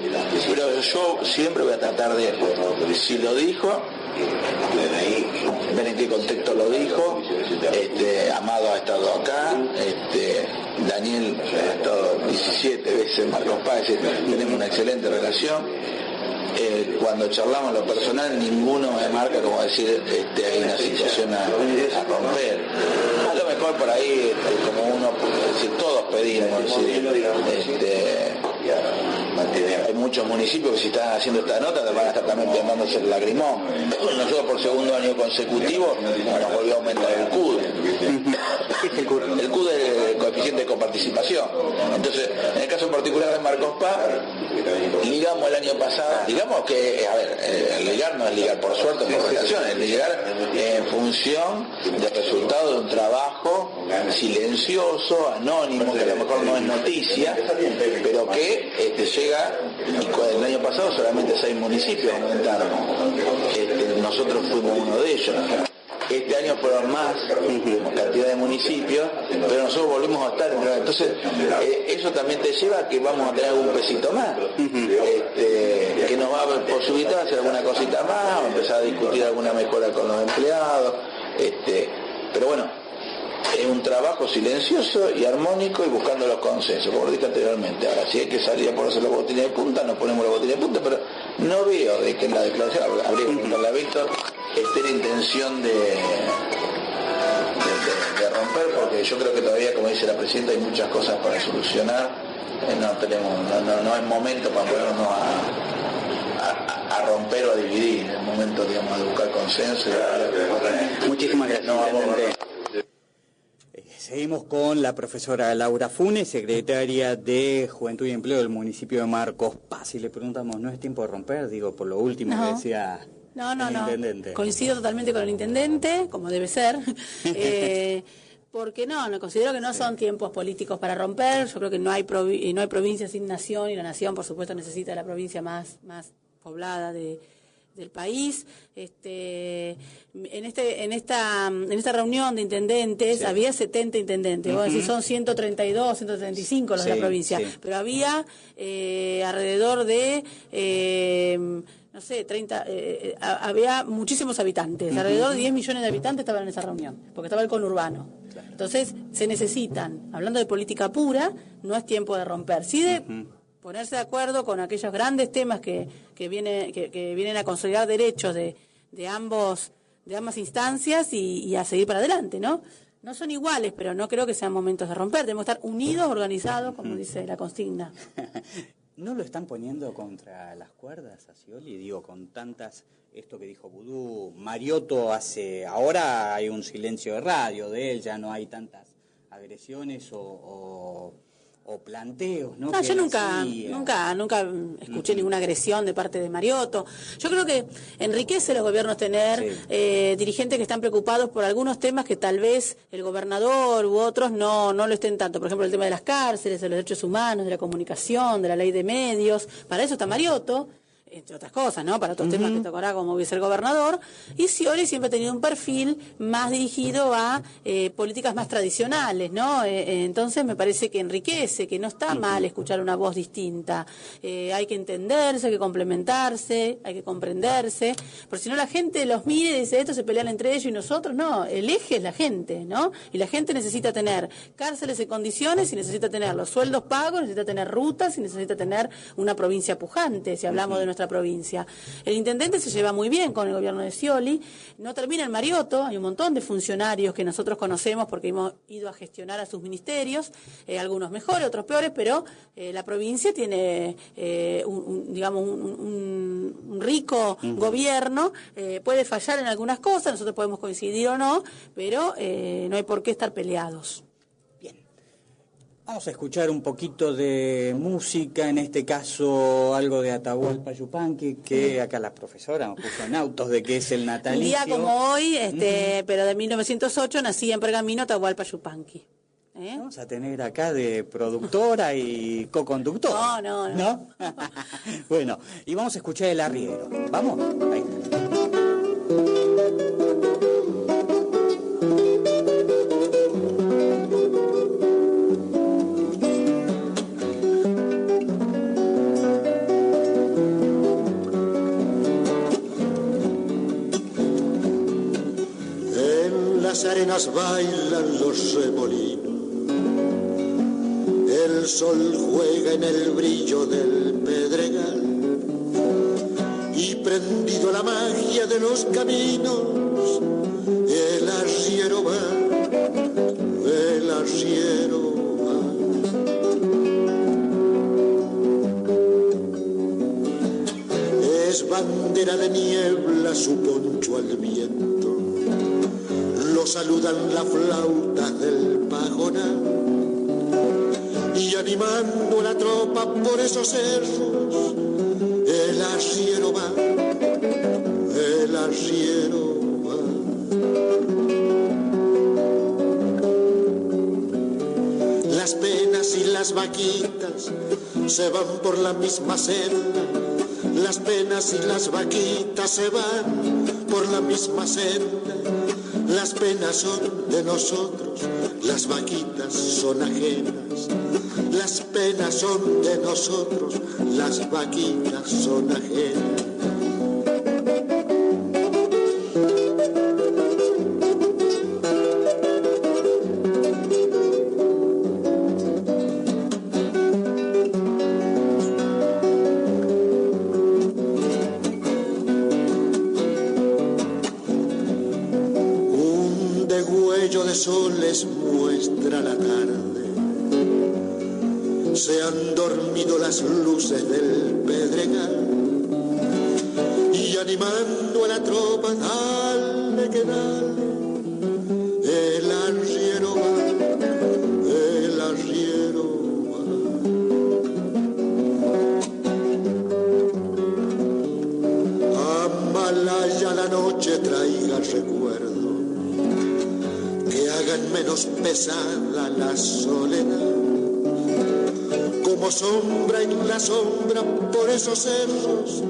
Speaker 15: Pero yo siempre voy a tratar de, si lo dijo, ver en qué contexto lo dijo. Amado ha estado acá, Daniel ha estado 17 veces en Marcos Paz, tenemos una excelente relación. Cuando charlamos lo personal, ninguno me marca como decir hay una situación a romper. A lo mejor por ahí, como uno, si todos pedimos, hay muchos municipios que si están haciendo esta nota van a estar también quemándose el lagrimón. Nosotros por segundo año consecutivo nos volvió a aumentar el CUD. El CUD es el coeficiente de coparticipación. Entonces, en el caso particular de Marcos Paz, ligamos el año pasado, digamos que, el ligar no es ligar por suerte o por relación, es ligar en función del resultado de un trabajo silencioso, anónimo, que a lo mejor no es noticia, pero que llega, y el año pasado solamente 6 municipios aumentaron. Nosotros fuimos uno de ellos.
Speaker 16: Este año fueron más cantidad de municipios, pero nosotros volvimos a estar entre... Entonces, eso también te lleva a que vamos a tener algún pesito más, que nos va a posibilitar hacer alguna cosita más, o empezar a discutir alguna mejora con los empleados, pero bueno, es un trabajo silencioso y armónico y buscando los consensos, como lo dije anteriormente. Ahora, si hay que salir a ponerse los botines de punta, nos ponemos los botines de punta, pero no veo de que en la declaración, habría que preguntarle a Víctor, esté la intención de romper, porque yo creo que todavía, como dice la presidenta, hay muchas cosas para solucionar. No es momento para ponernos a romper o a dividir, es momento, digamos, de buscar consenso.
Speaker 5: Muchísimas gracias. Seguimos con la profesora Laura Funes, secretaria de Juventud y Empleo del municipio de Marcos Paz, y le preguntamos, ¿no es tiempo de romper? Digo, por lo último que decía el intendente.
Speaker 6: Coincido totalmente con el intendente, como debe ser. Porque no considero que no son tiempos políticos para romper. Yo creo que no hay provincia sin nación, y la nación, por supuesto, necesita la provincia más poblada del país. En esta reunión de intendentes había 70 intendentes. Vos decís, son 132, 135 los de la provincia, pero había alrededor de no sé, 30, había muchísimos habitantes, alrededor de 10 millones de habitantes estaban en esa reunión, porque estaba el conurbano. Entonces, se necesitan, hablando de política pura, no es tiempo de romper, sí de ponerse de acuerdo con aquellos grandes temas que vienen a consolidar derechos de ambas instancias y a seguir para adelante, ¿no? No son iguales, pero no creo que sean momentos de romper, debemos estar unidos, organizados, como dice la consigna.
Speaker 5: ¿No lo están poniendo contra las cuerdas a Scioli? Digo, con tantas, esto que dijo Vudú, Mariotto ahora hay un silencio de radio de él, ya no hay tantas agresiones o planteos, ¿no?
Speaker 6: Yo nunca escuché ninguna agresión de parte de Mariotto. Yo creo que enriquece los gobiernos tener dirigentes que están preocupados por algunos temas que tal vez el gobernador u otros no lo estén tanto. Por ejemplo, el tema de las cárceles, de los derechos humanos, de la comunicación, de la ley de medios. Para eso está Mariotto, entre otras cosas, ¿no? Para otros temas que tocará como vicegobernador. Y Scioli siempre ha tenido un perfil más dirigido a políticas más tradicionales, ¿no? Entonces me parece que enriquece, que no está mal escuchar una voz distinta. Hay que entenderse, hay que complementarse, hay que comprenderse, porque si no la gente los mire y dice, estos se pelean entre ellos y nosotros, no, el eje es la gente, ¿no? Y la gente necesita tener cárceles en condiciones, y necesita tener los sueldos pagos, necesita tener rutas, y necesita tener una provincia pujante, si hablamos de nuestra provincia. El intendente se lleva muy bien con el gobierno de Scioli, no termina en Mariotto, hay un montón de funcionarios que nosotros conocemos porque hemos ido a gestionar a sus ministerios, algunos mejores, otros peores, pero la provincia tiene un rico gobierno, puede fallar en algunas cosas, nosotros podemos coincidir o no, pero no hay por qué estar peleados.
Speaker 5: Vamos a escuchar un poquito de música, en este caso algo de Atahualpa Yupanqui, que acá la profesora nos puso en autos de que es el natalicio.
Speaker 6: Un día como hoy, pero de 1908, nací en Pergamino Atahualpa Yupanqui.
Speaker 5: Vamos a tener acá de productora y co-conductora. No. Bueno, y vamos a escuchar El Arriero. ¿Vamos? Ahí está.
Speaker 17: Las arenas bailan los remolinos, el sol juega en el brillo del pedregal, y prendido la magia de los caminos, el arriero va, el arriero va. Es bandera de niebla su poncho al viento, lo saludan las flautas del pajonal, y animando la tropa por esos cerros, el arriero va, el arriero va. Las penas y las vaquitas se van por la misma senda, las penas y las vaquitas se van por la misma senda. Las penas son de nosotros, las vaquitas son ajenas. Las penas son de nosotros, las vaquitas son ajenas. Sol les muestra la tarde, se han dormido las luces del Pedregal y animando a la tropa, dale que dale, el arriero va, el arriero va. Amalaya la noche traiga recuerdo, hagan menos pesada la soledad, como sombra en la sombra por esos cerros,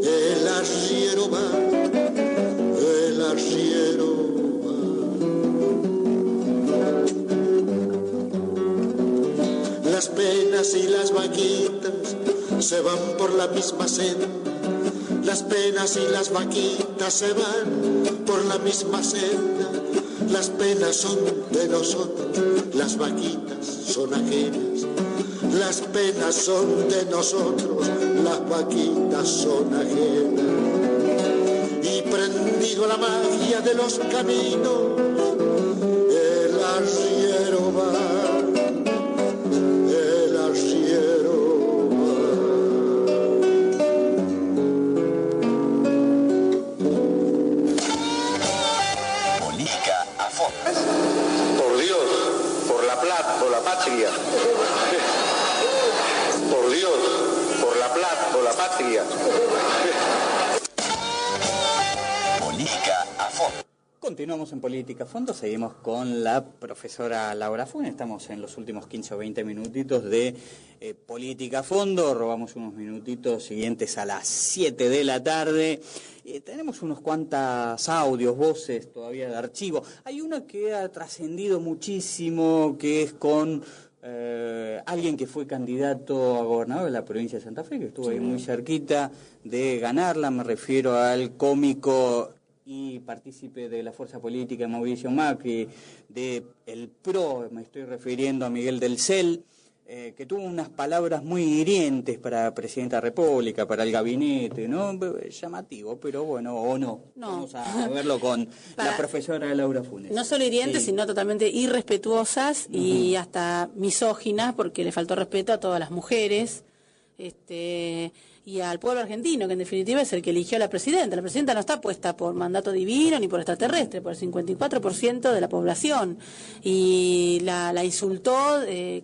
Speaker 17: el arriero va, el arriero va. Las penas y las vaquitas se van por la misma senda, las penas y las vaquitas se van por la misma senda. Las penas son de nosotros, las vaquitas son ajenas. Las penas son de nosotros, las vaquitas son ajenas. Y prendido a la magia de los caminos, el arriero va, el arriero
Speaker 18: patria. Por Dios, por la plata, por la patria.
Speaker 5: Política a fondo. Continuamos en Política a Fondo, seguimos con la profesora Laura Funes, estamos en los últimos 15 o 20 minutitos de Política a Fondo, robamos unos minutitos siguientes a las 7 de la tarde. Tenemos unos cuantos audios, voces todavía de archivo. Hay uno que ha trascendido muchísimo, que es con alguien que fue candidato a gobernador de la provincia de Santa Fe, que estuvo ahí muy cerquita de ganarla. Me refiero al cómico y partícipe de la fuerza política Mauricio Macri, de el PRO, me estoy refiriendo a Miguel del Cel, que tuvo unas palabras muy hirientes para la Presidenta de la República, para el gabinete, ¿no? Llamativo, pero bueno, o no. Vamos a verlo con la profesora Laura Funes.
Speaker 6: No solo hirientes, sino totalmente irrespetuosas y hasta misóginas, porque le faltó respeto a todas las mujeres, y al pueblo argentino, que en definitiva es el que eligió a la presidenta. La presidenta no está puesta por mandato divino ni por extraterrestre, por el 54% de la población. Y la insultó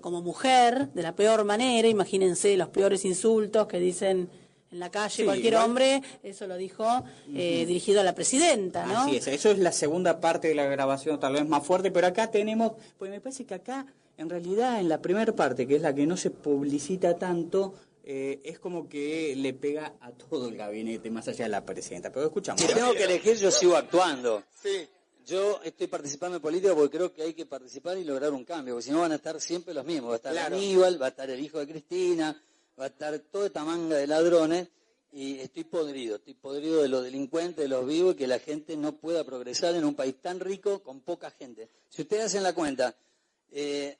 Speaker 6: como mujer de la peor manera. Imagínense los peores insultos que dicen en la calle cualquier hombre. Eso lo dijo dirigido a la presidenta, ¿no?
Speaker 5: Así es, eso es la segunda parte de la grabación, tal vez más fuerte, pero acá tenemos, pues me parece que acá, en realidad, en la primera parte, que es la que no se publicita tanto, es como que le pega a todo el gabinete, más allá de la presidenta. Pero escuchamos.
Speaker 19: Si tengo que elegir, yo sigo actuando.
Speaker 18: Sí.
Speaker 19: Yo estoy participando en política porque creo que hay que participar y lograr un cambio, porque si no van a estar siempre los mismos. Va a estar Aníbal, va a estar el hijo de Cristina, va a estar toda esta manga de ladrones, y estoy podrido de los delincuentes, de los vivos, y que la gente no pueda progresar en un país tan rico con poca gente. Si ustedes hacen la cuenta,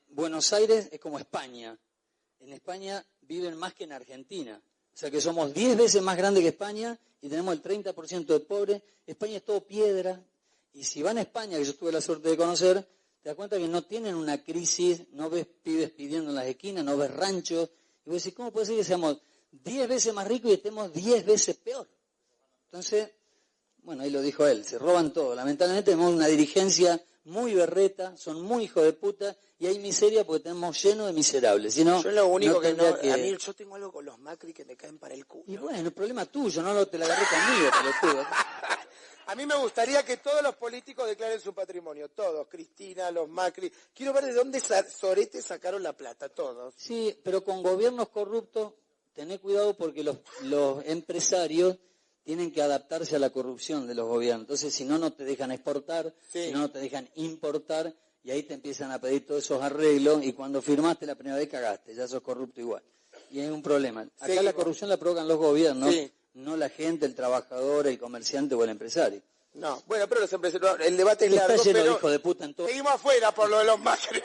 Speaker 19: Buenos Aires es como España. En España viven más que en Argentina. O sea que somos 10 veces más grandes que España y tenemos el 30% de pobres. España es todo piedra. Y si van a España, que yo tuve la suerte de conocer, te das cuenta que no tienen una crisis, no ves pibes pidiendo en las esquinas, no ves ranchos. Y vos decís, ¿cómo puede ser que seamos 10 veces más ricos y estemos 10 veces peor? Entonces, bueno, ahí lo dijo él, se roban todo. Lamentablemente tenemos una dirigencia muy berreta, son muy hijos de puta, y hay miseria porque tenemos lleno de miserables. Si no,
Speaker 18: yo lo único
Speaker 19: no
Speaker 18: que no,
Speaker 19: que...
Speaker 18: a mí yo tengo algo con los Macri que me caen para el culo.
Speaker 19: Y bueno, el problema es tuyo, no te la agarré conmigo, pelotudo.
Speaker 18: A mí me gustaría que todos los políticos declaren su patrimonio, todos, Cristina, los Macri. Quiero ver de dónde Sorete sacaron la plata, todos.
Speaker 19: Sí, pero con gobiernos corruptos, tené cuidado porque los empresarios tienen que adaptarse a la corrupción de los gobiernos. Entonces, si no, no te dejan exportar, si no, no te dejan importar, y ahí te empiezan a pedir todos esos arreglos, y cuando firmaste la primera vez cagaste, ya sos corrupto igual. Y hay un problema. Acá la corrupción la provocan los gobiernos, no la gente, el trabajador, el comerciante o el empresario.
Speaker 18: No, bueno, pero los empresarios, el debate es largo, pero
Speaker 19: hijo de puta en todo.
Speaker 18: Seguimos afuera por lo de los Macri.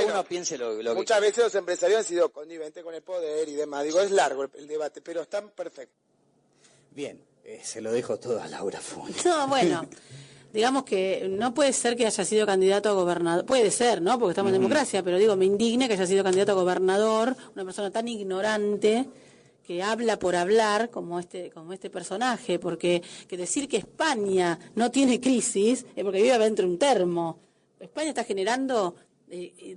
Speaker 19: Uno piense lo
Speaker 18: muchas veces los empresarios han sido conniventes con el poder y demás. Digo, es largo el debate, pero están perfectos.
Speaker 5: Bien, se lo dejo todo a Laura Funes.
Speaker 6: No, bueno, digamos que no puede ser que haya sido candidato a gobernador. Puede ser, ¿no? Porque estamos en democracia, pero digo, me indigna que haya sido candidato a gobernador, una persona tan ignorante que habla por hablar como este personaje, porque que decir que España no tiene crisis es porque vive adentro de un termo. España está generando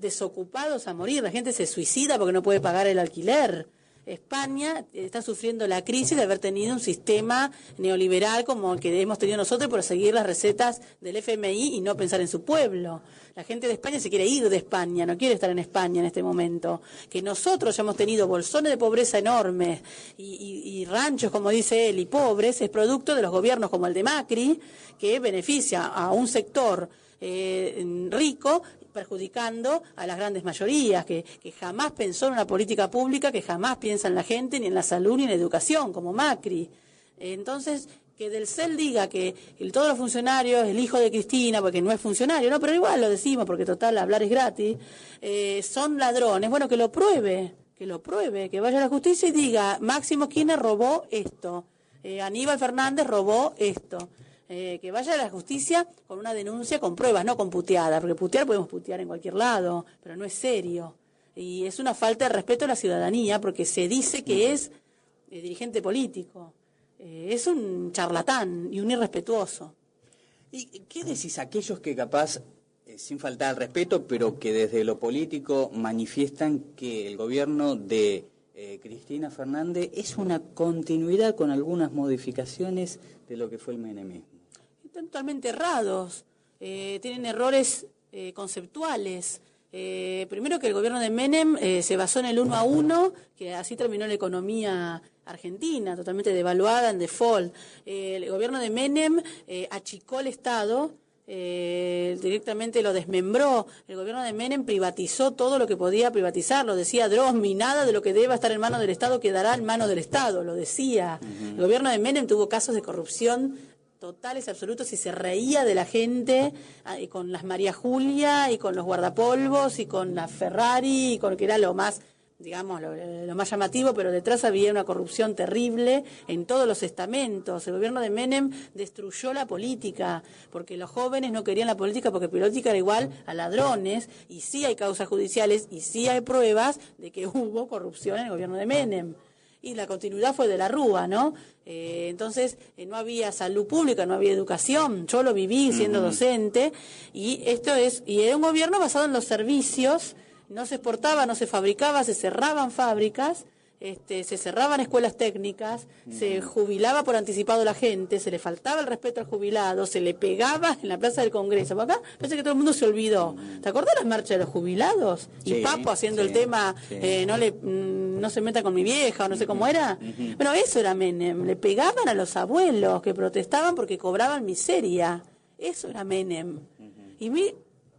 Speaker 6: desocupados a morir, la gente se suicida porque no puede pagar el alquiler. España está sufriendo la crisis de haber tenido un sistema neoliberal como el que hemos tenido nosotros por seguir las recetas del FMI y no pensar en su pueblo. La gente de España se quiere ir de España, no quiere estar en España en este momento. Que nosotros ya hemos tenido bolsones de pobreza enormes y ranchos, como dice él, y pobres, es producto de los gobiernos como el de Macri, que beneficia a un sector rico, perjudicando a las grandes mayorías, que jamás pensó en una política pública, que jamás piensa en la gente, ni en la salud, ni en la educación, como Macri. Entonces, que del CEL diga que todos los funcionarios, el hijo de Cristina, porque no es funcionario, no, pero igual lo decimos, porque total, hablar es gratis, son ladrones. Bueno, que lo pruebe, que vaya a la justicia y diga, Máximo Kirchner robó esto, Aníbal Fernández robó esto. Que vaya a la justicia con una denuncia con pruebas, no con puteadas, porque putear podemos putear en cualquier lado, pero no es serio. Y es una falta de respeto a la ciudadanía, porque se dice que es dirigente político. Es un charlatán y un irrespetuoso.
Speaker 5: ¿Y qué decís a aquellos que capaz, sin faltar al respeto, pero que desde lo político manifiestan que el gobierno de Cristina Fernández es una continuidad con algunas modificaciones de lo que fue el menemismo?
Speaker 6: Están totalmente errados, tienen errores conceptuales. Primero que el gobierno de Menem se basó en el 1 a 1, que así terminó la economía argentina, totalmente devaluada, en default. El gobierno de Menem achicó el Estado, directamente lo desmembró. El gobierno de Menem privatizó todo lo que podía privatizar, lo decía Drosmi, nada de lo que deba estar en manos del Estado quedará en manos del Estado, lo decía. El gobierno de Menem tuvo casos de corrupción totales, absolutos, y se reía de la gente con las María Julia y con los guardapolvos y con la Ferrari y con que era lo más, digamos, lo más llamativo, pero detrás había una corrupción terrible en todos los estamentos. El gobierno de Menem destruyó la política, porque los jóvenes no querían la política, porque política era igual a ladrones, y sí hay causas judiciales, y sí hay pruebas de que hubo corrupción en el gobierno de Menem. Y la continuidad fue de la Rúa, ¿no? Entonces, no había salud pública, no había educación. Yo lo viví siendo docente, y era un gobierno basado en los servicios. No se exportaba, no se fabricaba, se cerraban fábricas, se cerraban escuelas técnicas, se jubilaba por anticipado la gente, se le faltaba el respeto al jubilado, se le pegaba en la Plaza del Congreso. Acá parece que todo el mundo se olvidó. ¿Te acordás la marcha de los jubilados? Y Papo haciendo el tema, no se meta con mi vieja, o no sé cómo era. Bueno, eso era Menem. Le pegaban a los abuelos que protestaban porque cobraban miseria. Eso era Menem.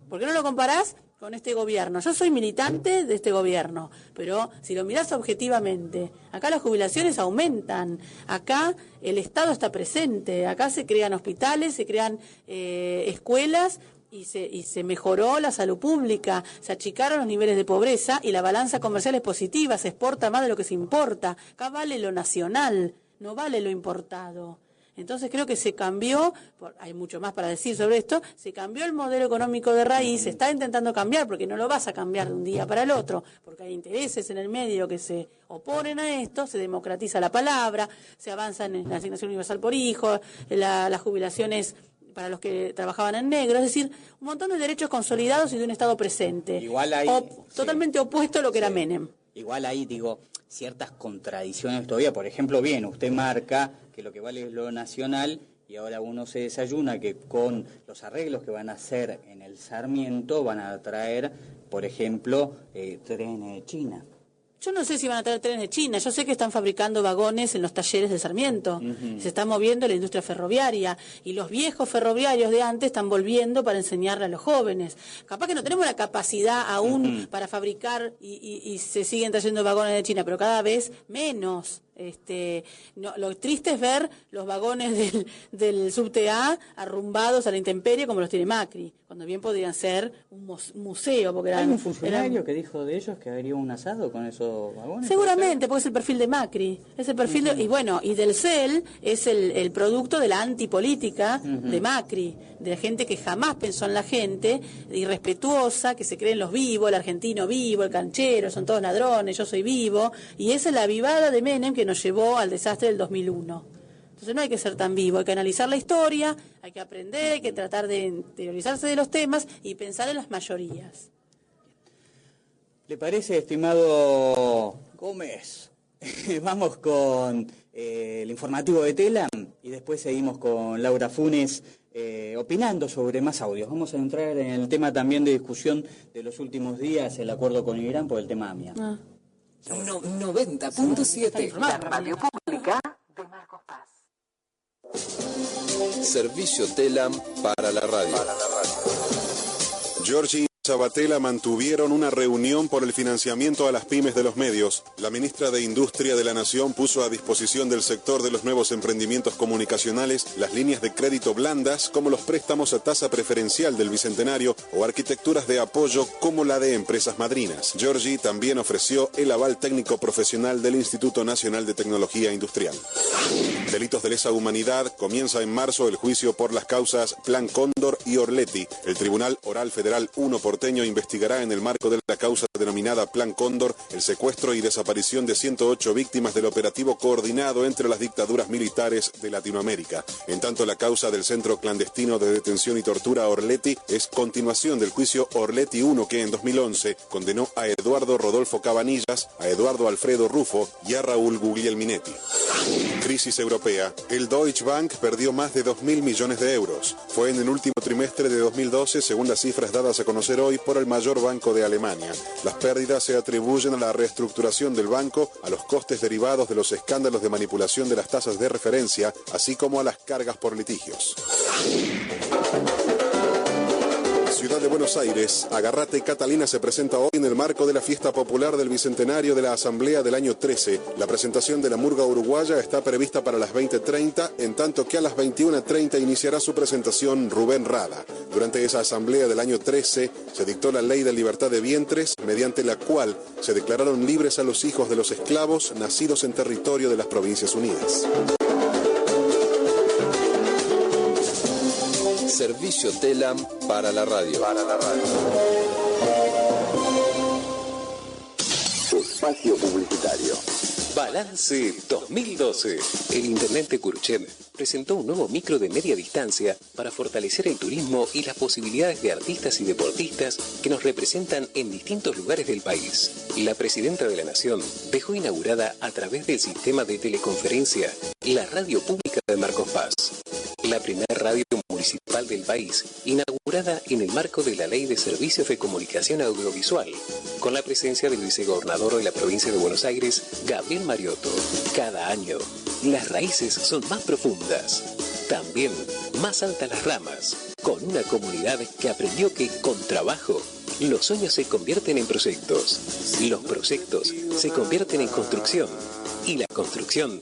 Speaker 6: ¿Por qué no lo comparás con este gobierno? Yo soy militante de este gobierno, pero si lo mirás objetivamente, acá las jubilaciones aumentan, acá el Estado está presente, acá se crean hospitales, se crean escuelas y se mejoró la salud pública, se achicaron los niveles de pobreza y la balanza comercial es positiva, se exporta más de lo que se importa. Acá vale lo nacional, no vale lo importado. Entonces creo que se cambió, hay mucho más para decir sobre esto, se cambió el modelo económico de raíz, se está intentando cambiar, porque no lo vas a cambiar de un día para el otro, porque hay intereses en el medio que se oponen a esto, se democratiza la palabra, se avanza en la asignación universal por hijo, las jubilaciones para los que trabajaban en negro, es decir, un montón de derechos consolidados y de un Estado presente.
Speaker 5: Igual hay,
Speaker 6: totalmente opuesto a lo que era Menem.
Speaker 5: Igual ahí, digo, ciertas contradicciones todavía. Por ejemplo, bien, usted marca que lo que vale es lo nacional y ahora uno se desayuna que con los arreglos que van a hacer en el Sarmiento van a traer, por ejemplo, trenes de China.
Speaker 6: Yo no sé si van a traer trenes de China, yo sé que están fabricando vagones en los talleres de Sarmiento, se está moviendo la industria ferroviaria, y los viejos ferroviarios de antes están volviendo para enseñarle a los jóvenes. Capaz que no tenemos la capacidad aún para fabricar y se siguen trayendo vagones de China, pero cada vez menos. Lo triste es ver los vagones del subte A arrumbados a la intemperie como los tiene Macri, cuando bien podrían ser un museo. Porque
Speaker 5: ¿Hay un funcionario que dijo de ellos que haría un asado con esos vagones?
Speaker 6: Seguramente, porque es el perfil de Macri, es el perfil y del CEL es el producto de la antipolítica de Macri, de la gente que jamás pensó en la gente, irrespetuosa, que se creen los vivos, el argentino vivo, el canchero, son todos ladrones, yo soy vivo, y esa es la avivada de Menem que nos llevó al desastre del 2001. Entonces no hay que ser tan vivo, hay que analizar la historia, hay que aprender, hay que tratar de interiorizarse de los temas y pensar en las mayorías.
Speaker 5: ¿Le parece, estimado Gómez? Vamos con el informativo de Telam y después seguimos con Laura Funes opinando sobre más audios. Vamos a entrar en el tema también de discusión de los últimos días, el acuerdo con Irán por el tema AMIA.
Speaker 1: 90.7, la radio pública de Marcos Paz.
Speaker 2: Servicio Telam para la radio.
Speaker 20: Giorgi y Sabatella mantuvieron una reunión por el financiamiento a las pymes de los medios. La ministra de Industria de la Nación puso a disposición del sector de los nuevos emprendimientos comunicacionales las líneas de crédito blandas, como los préstamos a tasa preferencial del Bicentenario o arquitecturas de apoyo como la de empresas madrinas. Giorgi también ofreció el aval técnico profesional del Instituto Nacional de Tecnología Industrial. Delitos de lesa humanidad. Comienza en marzo el juicio por las causas Plan Cóndor y Orleti. El Tribunal Oral Federal 1 porteño investigará en el marco de la causa denominada Plan Cóndor el secuestro y desaparición de 108 víctimas del operativo coordinado entre las dictaduras militares de Latinoamérica. En tanto, la causa del centro clandestino de detención y tortura Orleti es continuación del juicio Orleti 1 que en 2011 condenó a Eduardo Rodolfo Cabanillas, a Eduardo Alfredo Rufo y a Raúl Guglielminetti. Crisis europea. El Deutsche Bank perdió más de 2.000 millones de euros. Fue en el último trimestre de 2012, según las cifras dadas a conocer hoy por el mayor banco de Alemania. Las pérdidas se atribuyen a la reestructuración del banco, a los costes derivados de los escándalos de manipulación de las tasas de referencia, así como a las cargas por litigios. Ciudad de Buenos Aires, Agarrate Catalina se presenta hoy en el marco de la fiesta popular del Bicentenario de la Asamblea del año 13. La presentación de la murga uruguaya está prevista para las 20:30, en tanto que a las 21:30 iniciará su presentación Rubén Rada. Durante esa Asamblea del año 13 se dictó la Ley de Libertad de Vientres, mediante la cual se declararon libres a los hijos de los esclavos nacidos en territorio de las Provincias Unidas.
Speaker 2: Servicio Telam para la radio.
Speaker 8: Espacio publicitario. Balance 2012. El intendente Curuchet presentó un nuevo micro de media distancia para fortalecer el turismo y las posibilidades de artistas y deportistas que nos representan en distintos lugares del país. La presidenta de la Nación dejó inaugurada a través del sistema de teleconferencia la radio pública de Marcos Paz, la primera radio municipal del país, inaugurada en el marco de la Ley de Servicios de Comunicación Audiovisual, con la presencia del vicegobernador de la provincia de Buenos Aires, Gabriel Mariotto. Cada año, las raíces son más profundas, también más altas las ramas, con una comunidad que aprendió que con trabajo los sueños se convierten en proyectos, los proyectos se convierten en construcción y la construcción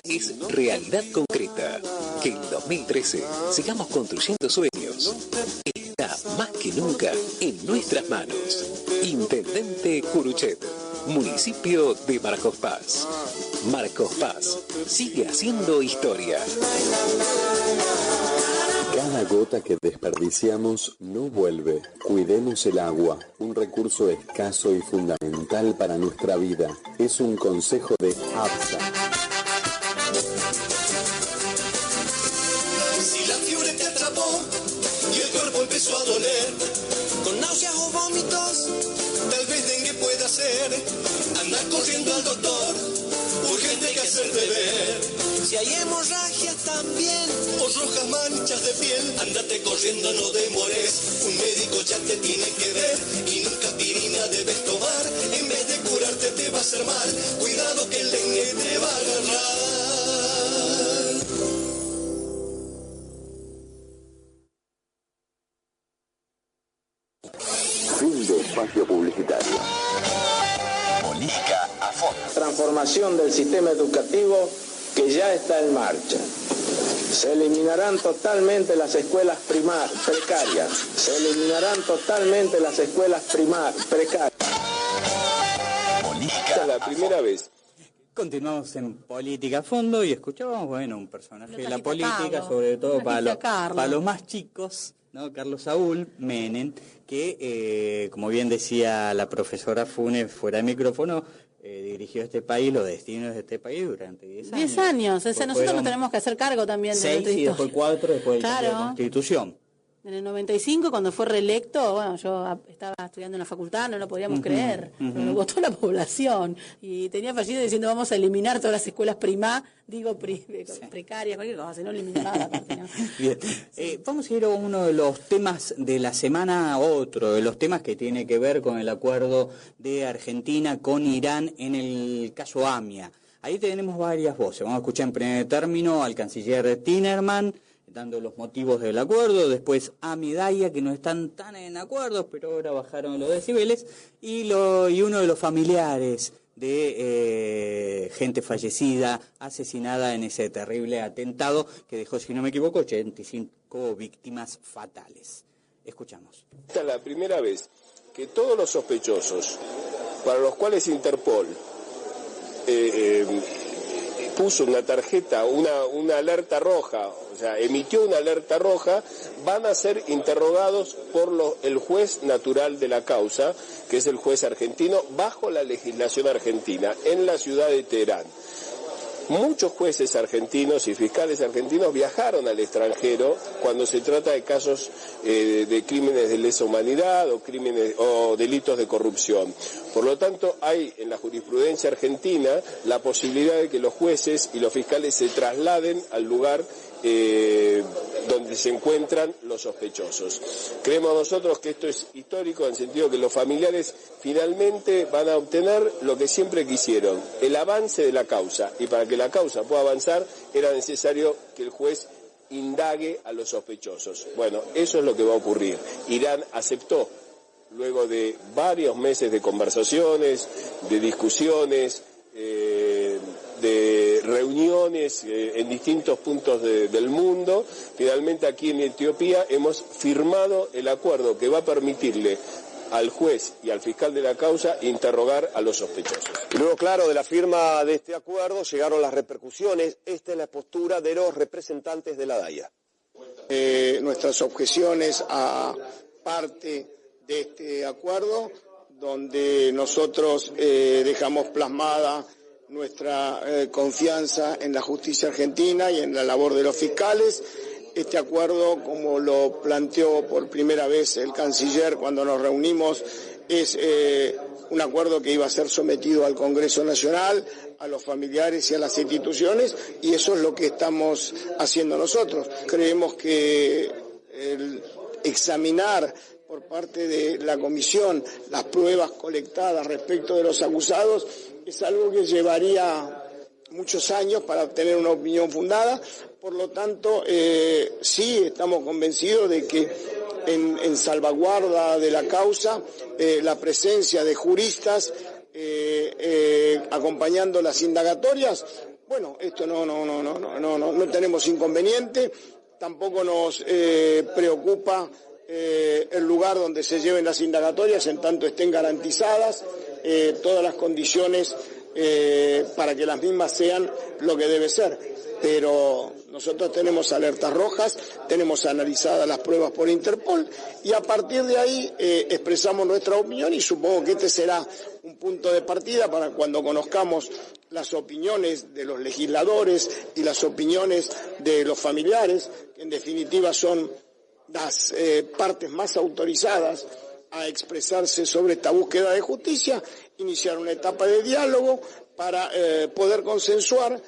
Speaker 8: es realidad concreta. Que en 2013 sigamos construyendo sueños. Está más que nunca en nuestras manos. Intendente Curuchet, municipio de Marcos Paz. Marcos Paz sigue haciendo historia.
Speaker 2: Cada gota que desperdiciamos no vuelve. Cuidemos el agua, un recurso escaso y fundamental para nuestra vida. Es un consejo de APSA.
Speaker 17: Si la fiebre te atrapó y el cuerpo empezó a doler, con náuseas o vómitos, tal vez dengue pueda ser. Anda corriendo al doctor, urgente hay que hacerte ver. Si hay hemorragias también, o rojas manchas de piel, andate corriendo, no demores. Un médico ya te tiene que ver, y nunca aspirina debes tomar. En vez de curarte te va a hacer mal.
Speaker 15: fondo.
Speaker 21: Transformación del sistema educativo que ya está en marcha. Se eliminarán totalmente las escuelas precarias. Se eliminarán totalmente las escuelas precarias.
Speaker 15: Política es la primera vez.
Speaker 5: Continuamos en Política a Fondo y escuchábamos, bueno, un personaje de la política, sobre todo para los más chicos, ¿no? Carlos Saúl Menem, que, como bien decía la profesora Funes fuera de micrófono, dirigió este país, los destinos de este país durante 10 años.
Speaker 6: 10 años, o sea, nosotros nos tenemos que hacer cargo también de
Speaker 5: 6 y después 4, después de la Constitución.
Speaker 6: En el 95, cuando fue reelecto, bueno, yo estaba estudiando en la facultad, no lo podíamos creer, pero lo votó la población. Y tenía fallido diciendo, vamos a eliminar todas las escuelas precarias, cualquier cosa, no eliminó nada. ¿No?
Speaker 5: Bien, vamos a ir a uno de los temas de la semana, otro de los temas que tiene que ver con el acuerdo de Argentina con Irán en el caso AMIA. Ahí tenemos varias voces. Vamos a escuchar en primer término al canciller Timerman, dando los motivos del acuerdo, después a Medalla, que no están tan en acuerdo, pero ahora bajaron los decibeles, y uno de los familiares de gente fallecida, asesinada en ese terrible atentado que dejó, si no me equivoco, 85 víctimas fatales. Escuchamos.
Speaker 3: Esta es la primera vez que todos los sospechosos, para los cuales Interpol puso una tarjeta, una alerta roja, o sea, emitió una alerta roja, van a ser interrogados por el juez natural de la causa, que es el juez argentino, bajo la legislación argentina, en la ciudad de Teherán. Muchos jueces argentinos y fiscales argentinos viajaron al extranjero cuando se trata de casos de crímenes de lesa humanidad o delitos de corrupción. Por lo tanto, hay en la jurisprudencia argentina la posibilidad de que los jueces y los fiscales se trasladen al lugar donde se encuentran los sospechosos. Creemos nosotros que esto es histórico en el sentido que los familiares finalmente van a obtener lo que siempre quisieron, el avance de la causa, y para que la causa pueda avanzar era necesario que el juez indague a los sospechosos. Bueno, eso es lo que va a ocurrir. Irán aceptó, luego de varios meses de conversaciones, de discusiones, de reuniones en distintos puntos del mundo, finalmente aquí en Etiopía hemos firmado el acuerdo que va a permitirle al juez y al fiscal de la causa interrogar a los sospechosos.
Speaker 22: Y luego, claro, de la firma de este acuerdo llegaron las repercusiones. Esta es la postura de los representantes de la DAIA.
Speaker 21: Nuestras objeciones a parte de este acuerdo, donde nosotros dejamos plasmada nuestra confianza en la justicia argentina y en la labor de los fiscales. Este acuerdo, como lo planteó por primera vez el canciller cuando nos reunimos, es un acuerdo que iba a ser sometido al Congreso Nacional, a los familiares y a las instituciones, y eso es lo que estamos haciendo nosotros. Creemos que el examinar por parte de la comisión las pruebas colectadas respecto de los acusados es algo que llevaría muchos años para obtener una opinión fundada. Por lo tanto, sí estamos convencidos de que en salvaguarda de la causa, la presencia de juristas acompañando las indagatorias, bueno, esto no tenemos inconveniente. Tampoco nos preocupa el lugar donde se lleven las indagatorias, en tanto estén garantizadas todas las condiciones para que las mismas sean lo que debe ser. Pero nosotros tenemos alertas rojas, tenemos analizadas las pruebas por Interpol y a partir de ahí expresamos nuestra opinión, y supongo que este será un punto de partida para cuando conozcamos las opiniones de los legisladores y las opiniones de los familiares, que en definitiva son las partes más autorizadas a expresarse sobre esta búsqueda de justicia, iniciar una etapa de diálogo para poder consensuar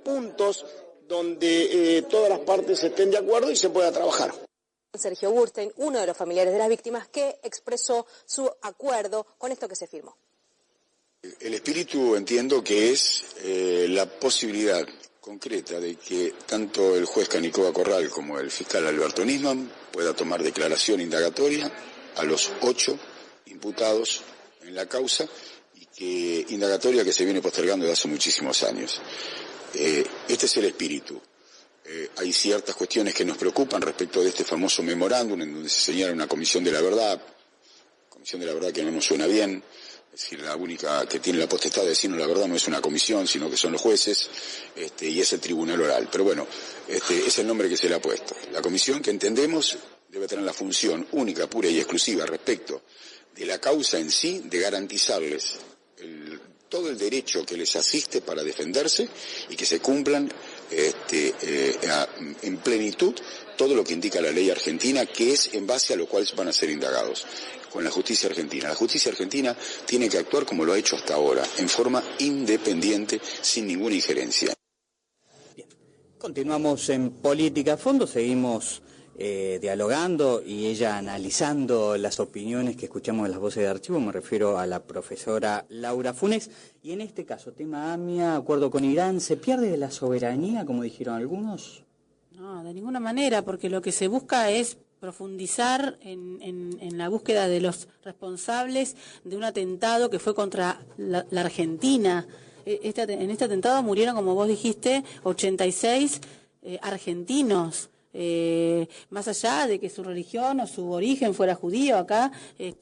Speaker 21: puntos donde todas las partes estén de acuerdo y se pueda trabajar.
Speaker 23: Sergio Burstein, uno de los familiares de las víctimas, que expresó su acuerdo con esto que se firmó.
Speaker 2: El espíritu entiendo que es la posibilidad concreta de que tanto el juez Canicoba Corral como el fiscal Alberto Nisman pueda tomar declaración indagatoria a los 8 imputados en la causa, y
Speaker 4: indagatoria que se viene postergando desde hace muchísimos años. Este es el espíritu. Hay ciertas cuestiones que nos preocupan respecto de este famoso memorándum en donde se señala una comisión de la verdad que no nos suena bien. Es decir, la única que tiene la potestad de decirnos la verdad no es una comisión, sino que son los jueces, y es el tribunal oral. Pero bueno, es el nombre que se le ha puesto. La comisión, que entendemos debe tener la función única, pura y exclusiva respecto de la causa en sí, de garantizarles todo el derecho que les asiste para defenderse y que se cumplan en plenitud todo lo que indica la ley argentina, que es en base a lo cual van a ser indagados con la justicia argentina. La justicia argentina tiene que actuar como lo ha hecho hasta ahora, en forma independiente, sin ninguna injerencia.
Speaker 5: Bien. Continuamos en Política a Fondo, seguimos dialogando y ella analizando las opiniones que escuchamos en las voces de archivo. Me refiero a la profesora Laura Funes. Y en este caso, tema AMIA, acuerdo con Irán, ¿se pierde la soberanía, como dijeron algunos?
Speaker 6: No, de ninguna manera, porque lo que se busca es profundizar en la búsqueda de los responsables de un atentado que fue contra la Argentina. En este atentado murieron, como vos dijiste, 86 argentinos. Más allá de que su religión o su origen fuera judío, acá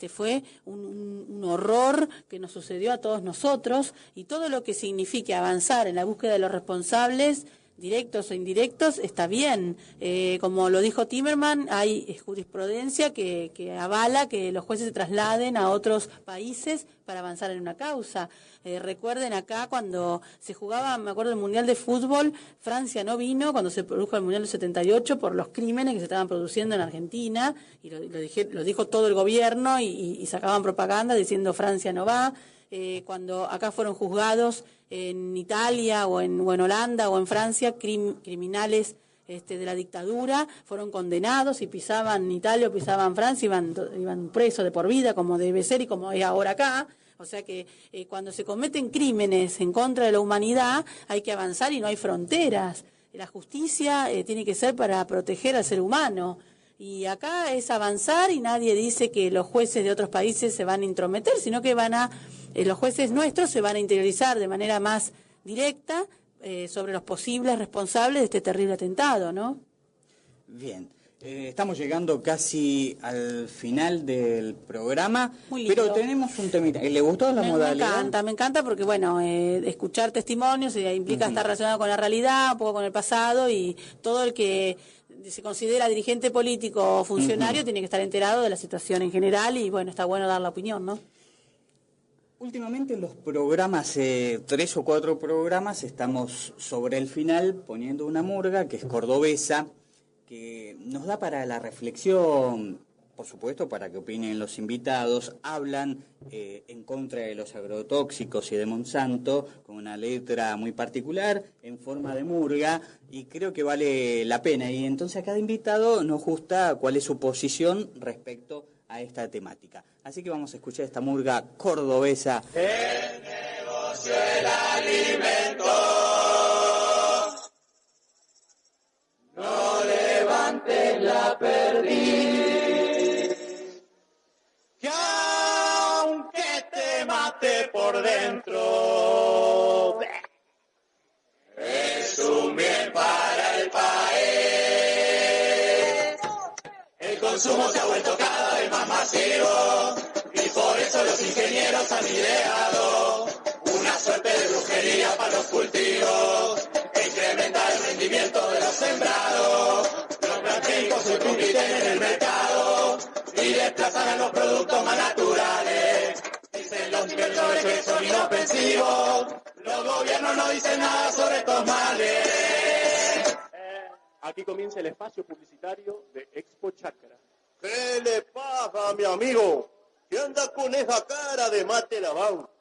Speaker 6: fue un horror que nos sucedió a todos nosotros, y todo lo que signifique avanzar en la búsqueda de los responsables, directos o indirectos, está bien. Como lo dijo Timerman, hay jurisprudencia que avala que los jueces se trasladen a otros países para avanzar en una causa. Recuerden acá cuando se jugaba, me acuerdo, el Mundial de Fútbol, Francia no vino cuando se produjo el Mundial del 78 por los crímenes que se estaban produciendo en Argentina, y lo dijo todo el gobierno y sacaban propaganda diciendo Francia no va. Cuando acá fueron juzgados en Italia o en Holanda o en Francia, criminales de la dictadura fueron condenados y pisaban Italia o pisaban Francia, iban presos de por vida, como debe ser y como es ahora acá. O sea que cuando se cometen crímenes en contra de la humanidad hay que avanzar y no hay fronteras. La justicia tiene que ser para proteger al ser humano. Y acá es avanzar, y nadie dice que los jueces de otros países se van a intrometer, sino que los jueces nuestros se van a interiorizar de manera más directa sobre los posibles responsables de este terrible atentado, ¿no? Bien. Estamos llegando casi al final del programa, pero tenemos un temita. ¿Le gustó la modalidad? Me encanta porque, bueno, escuchar testimonios implica estar relacionado con la realidad, un poco con el pasado, y todo el que se considera dirigente político o funcionario tiene que estar enterado de la situación en general, y bueno, está bueno dar la opinión, ¿no? Últimamente los programas, 3 o 4 programas, estamos sobre el final poniendo una murga que es cordobesa, que nos da para la reflexión, por supuesto, para que opinen los invitados. Hablan en contra de los agrotóxicos y de Monsanto, con una letra muy particular, en forma de murga, y creo que vale la pena. Y entonces a cada invitado nos gusta cuál es su posición respecto a esta temática. Así que vamos a escuchar esta murga cordobesa.
Speaker 7: El negocio del alimento. No levantes la perdiz, que aunque te mate por dentro, es un bien para el país. El consumo se ha vuelto cada vez más masivo, y por eso los ingenieros han ideado una suerte de brujería para los cultivos. Incrementa el rendimiento de los sembrados, los plásticos se compiten en el mercado y desplazan a los productos más naturales. Dicen los inversores que son inofensivos, los gobiernos no dicen nada sobre estos males.
Speaker 9: Aquí comienza el espacio publicitario de Expo Chakra.
Speaker 24: ¿Qué le pasa, mi amigo? ¿Qué anda con esa cara de mate lavado?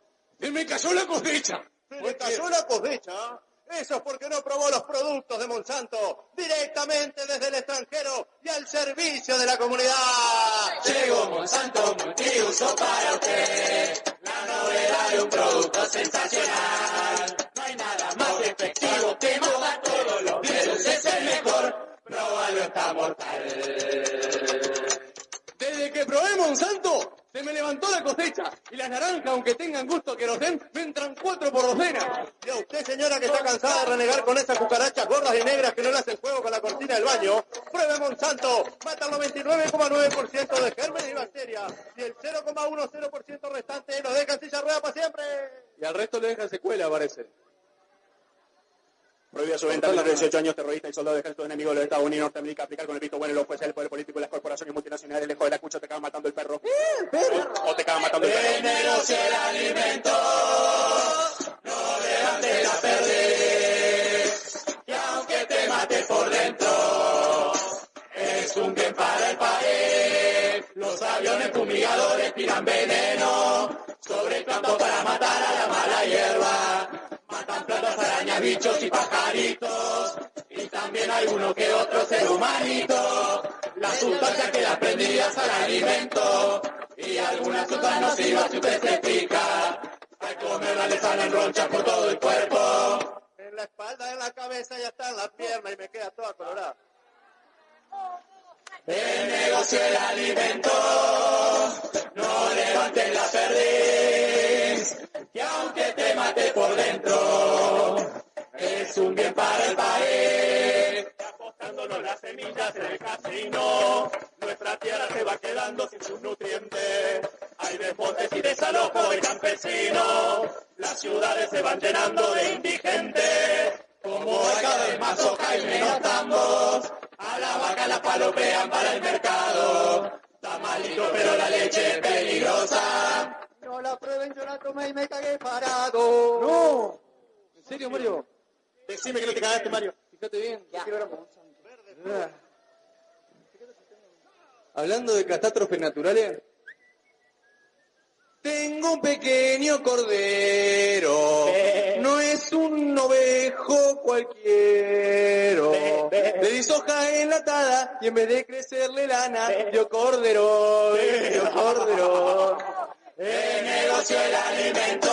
Speaker 9: ¡Se me cayó la cosecha!
Speaker 24: ¿Se le cayó la cosecha? Eso es porque no probó los productos de Monsanto directamente desde el extranjero y al servicio de la comunidad.
Speaker 7: Llegó Monsanto multiuso para usted, la novedad de un producto sensacional. No hay nada más efectivo que mata todos los virus, es el mejor, probalo, está mortal.
Speaker 9: Desde que probé Monsanto, se me levantó la cosecha, y las naranjas, aunque tengan gusto querosén,
Speaker 24: Mira, y a usted, señora, que está cansada de renegar con esas cucarachas gordas y negras que no le hacen juego con la cortina del baño, pruebe Monsanto. Mata el 99,9% de gérmenes y bacterias. Y el 0,10% restante lo deja en silla de ruedas para siempre.
Speaker 9: Y al resto le dejan secuela, parece. Prohibida su venta a menores de 18 años, terrorista y soldado de ejército enemigo de los Estados Unidos, Norteamérica, aplicar con el visto bueno los jueces, el poder político y las corporaciones multinacionales, lejos de la cucha, te acaban matando el perro. O te acaban matando el perro.
Speaker 7: Negocia el alimento, no levantes la perdiz, y aunque te mate por dentro, es un bien para el país. Los aviones fumigadores tiran veneno sobre el campo para matar a la mala hierba. Matan plantas, arañas, bichos y pajaritos, y también hay uno que otro ser humanito. Las sustancias quedan prendidas al alimento, y algunas otras nocivas si usted se pica. Al comerla le salen ronchas por todo el cuerpo.
Speaker 24: En la espalda, en la cabeza, ya está en la pierna y me queda toda colorada.
Speaker 7: El negocio del alimento, no levantes la perdiz, que aunque te mate por dentro, es un bien para el país.
Speaker 24: Apostándonos las semillas en el casino, nuestra tierra se va quedando sin sus nutrientes. Hay desmontes y desalojo de campesinos, las ciudades se van llenando de indigentes. Como hay cada vez más soja y menos tambos, a la vaca la palopean para el mercado. Está malito, pero la leche es peligrosa.
Speaker 9: No la prueben, yo la tomé y me cagué parado.
Speaker 24: No.
Speaker 9: ¿En serio, Mario?
Speaker 24: Decime que no te cagaste, Mario.
Speaker 9: Fíjate bien, yo quiero ver a Monsanto. Hablando de catástrofes naturales, tengo un pequeño cordero, no es un ovejo cualquiera. Le di soja enlatada y en vez de crecerle lana, dio cordero, dio cordero.
Speaker 7: El negocio del alimento,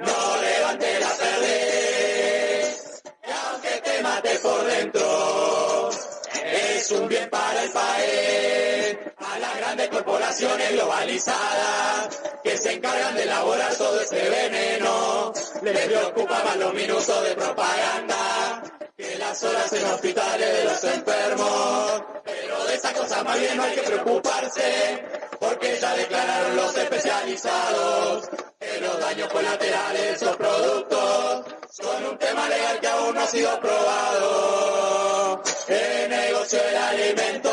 Speaker 7: no levante la perdiz, y aunque te mate por dentro, es un bien para el país. A las grandes corporaciones globalizadas que se encargan de elaborar todo este veneno, les preocupa más los minutos de propaganda que las horas en hospitales de los enfermos. Pero de esa cosa más bien no hay que preocuparse, porque ya declararon los especializados que los daños colaterales de esos productos son un tema legal que aún no ha sido probado. El negocio del alimento,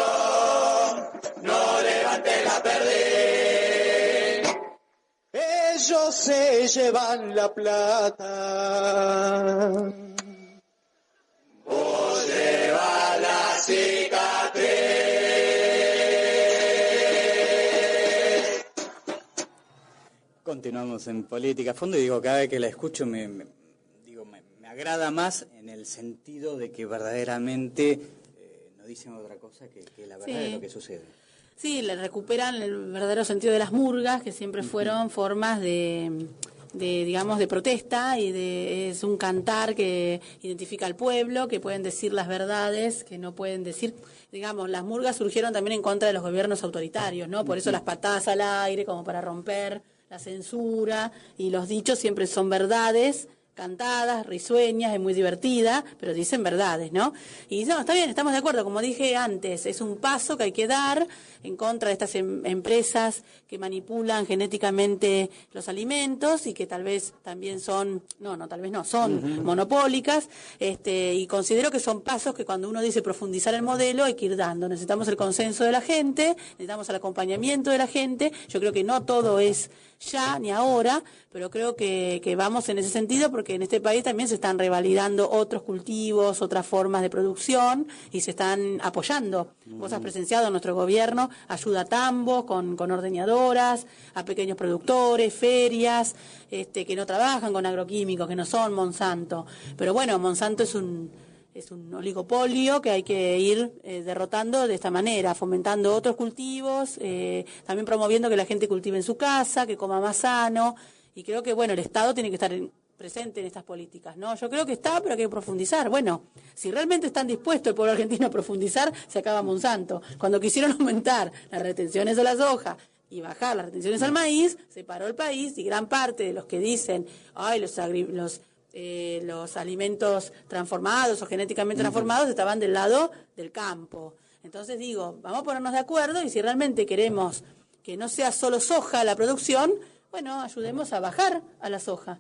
Speaker 7: no levante la perdiz.
Speaker 9: Ellos se llevan la plata.
Speaker 7: Vos lleva la cicatriz.
Speaker 5: Continuamos en política a fondo y digo, cada vez que la escucho me agrada más en el sentido de que verdaderamente no dicen otra cosa que la verdad de lo que sucede.
Speaker 6: Sí, le recuperan el verdadero sentido de las murgas, que siempre fueron formas de digamos, de protesta y es un cantar que identifica al pueblo, que pueden decir las verdades, que no pueden decir, digamos, las murgas surgieron también en contra de los gobiernos autoritarios, ¿no? Por eso las patadas al aire, como para romper la censura, y los dichos siempre son verdades, cantadas, risueñas, es muy divertida, pero dicen verdades, ¿no? Y no, está bien, estamos de acuerdo, como dije antes, es un paso que hay que dar en contra de estas empresas que manipulan genéticamente los alimentos y que tal vez también son, tal vez no, son monopólicas, y considero que son pasos que cuando uno dice profundizar el modelo hay que ir dando. Necesitamos el consenso de la gente, necesitamos el acompañamiento de la gente. Yo creo que no todo es ya ni ahora, pero creo que vamos en ese sentido, porque en este país también se están revalidando otros cultivos, otras formas de producción, y se están apoyando. Vos has presenciado en nuestro gobierno ayuda a tambos con ordeñadoras, a pequeños productores, ferias, que no trabajan con agroquímicos, que no son Monsanto. Pero bueno, Monsanto es un oligopolio que hay que ir derrotando de esta manera, fomentando otros cultivos, también promoviendo que la gente cultive en su casa, que coma más sano, y creo que, bueno, el Estado tiene que estar presente en estas políticas, ¿no? Yo creo que está, pero hay que profundizar. Bueno, si realmente están dispuestos el pueblo argentino a profundizar, se acaba Monsanto. Cuando quisieron aumentar las retenciones de la soja, y bajar las retenciones al maíz, se paró el país y gran parte de los que dicen, ay, los alimentos transformados o genéticamente transformados estaban del lado del campo. Entonces digo, vamos a ponernos de acuerdo y si realmente queremos que no sea solo soja la producción, bueno, ayudemos a bajar a la soja.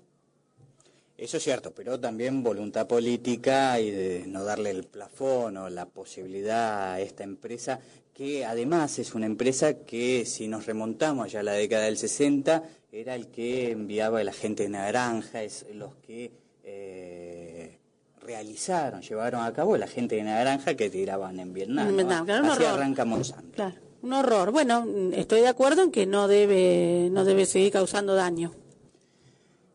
Speaker 5: Eso es cierto, pero también voluntad política y de no darle el plafón o la posibilidad a esta empresa, que además es una empresa que, si nos remontamos ya a la década del 60, era el que enviaba el agente naranja, es los que llevaron a cabo el agente de naranja que tiraban en Vietnam. ¿No?
Speaker 6: Claro,
Speaker 5: así arranca Monsanto.
Speaker 6: Claro, un horror. Bueno, estoy de acuerdo en que no debe seguir causando daño.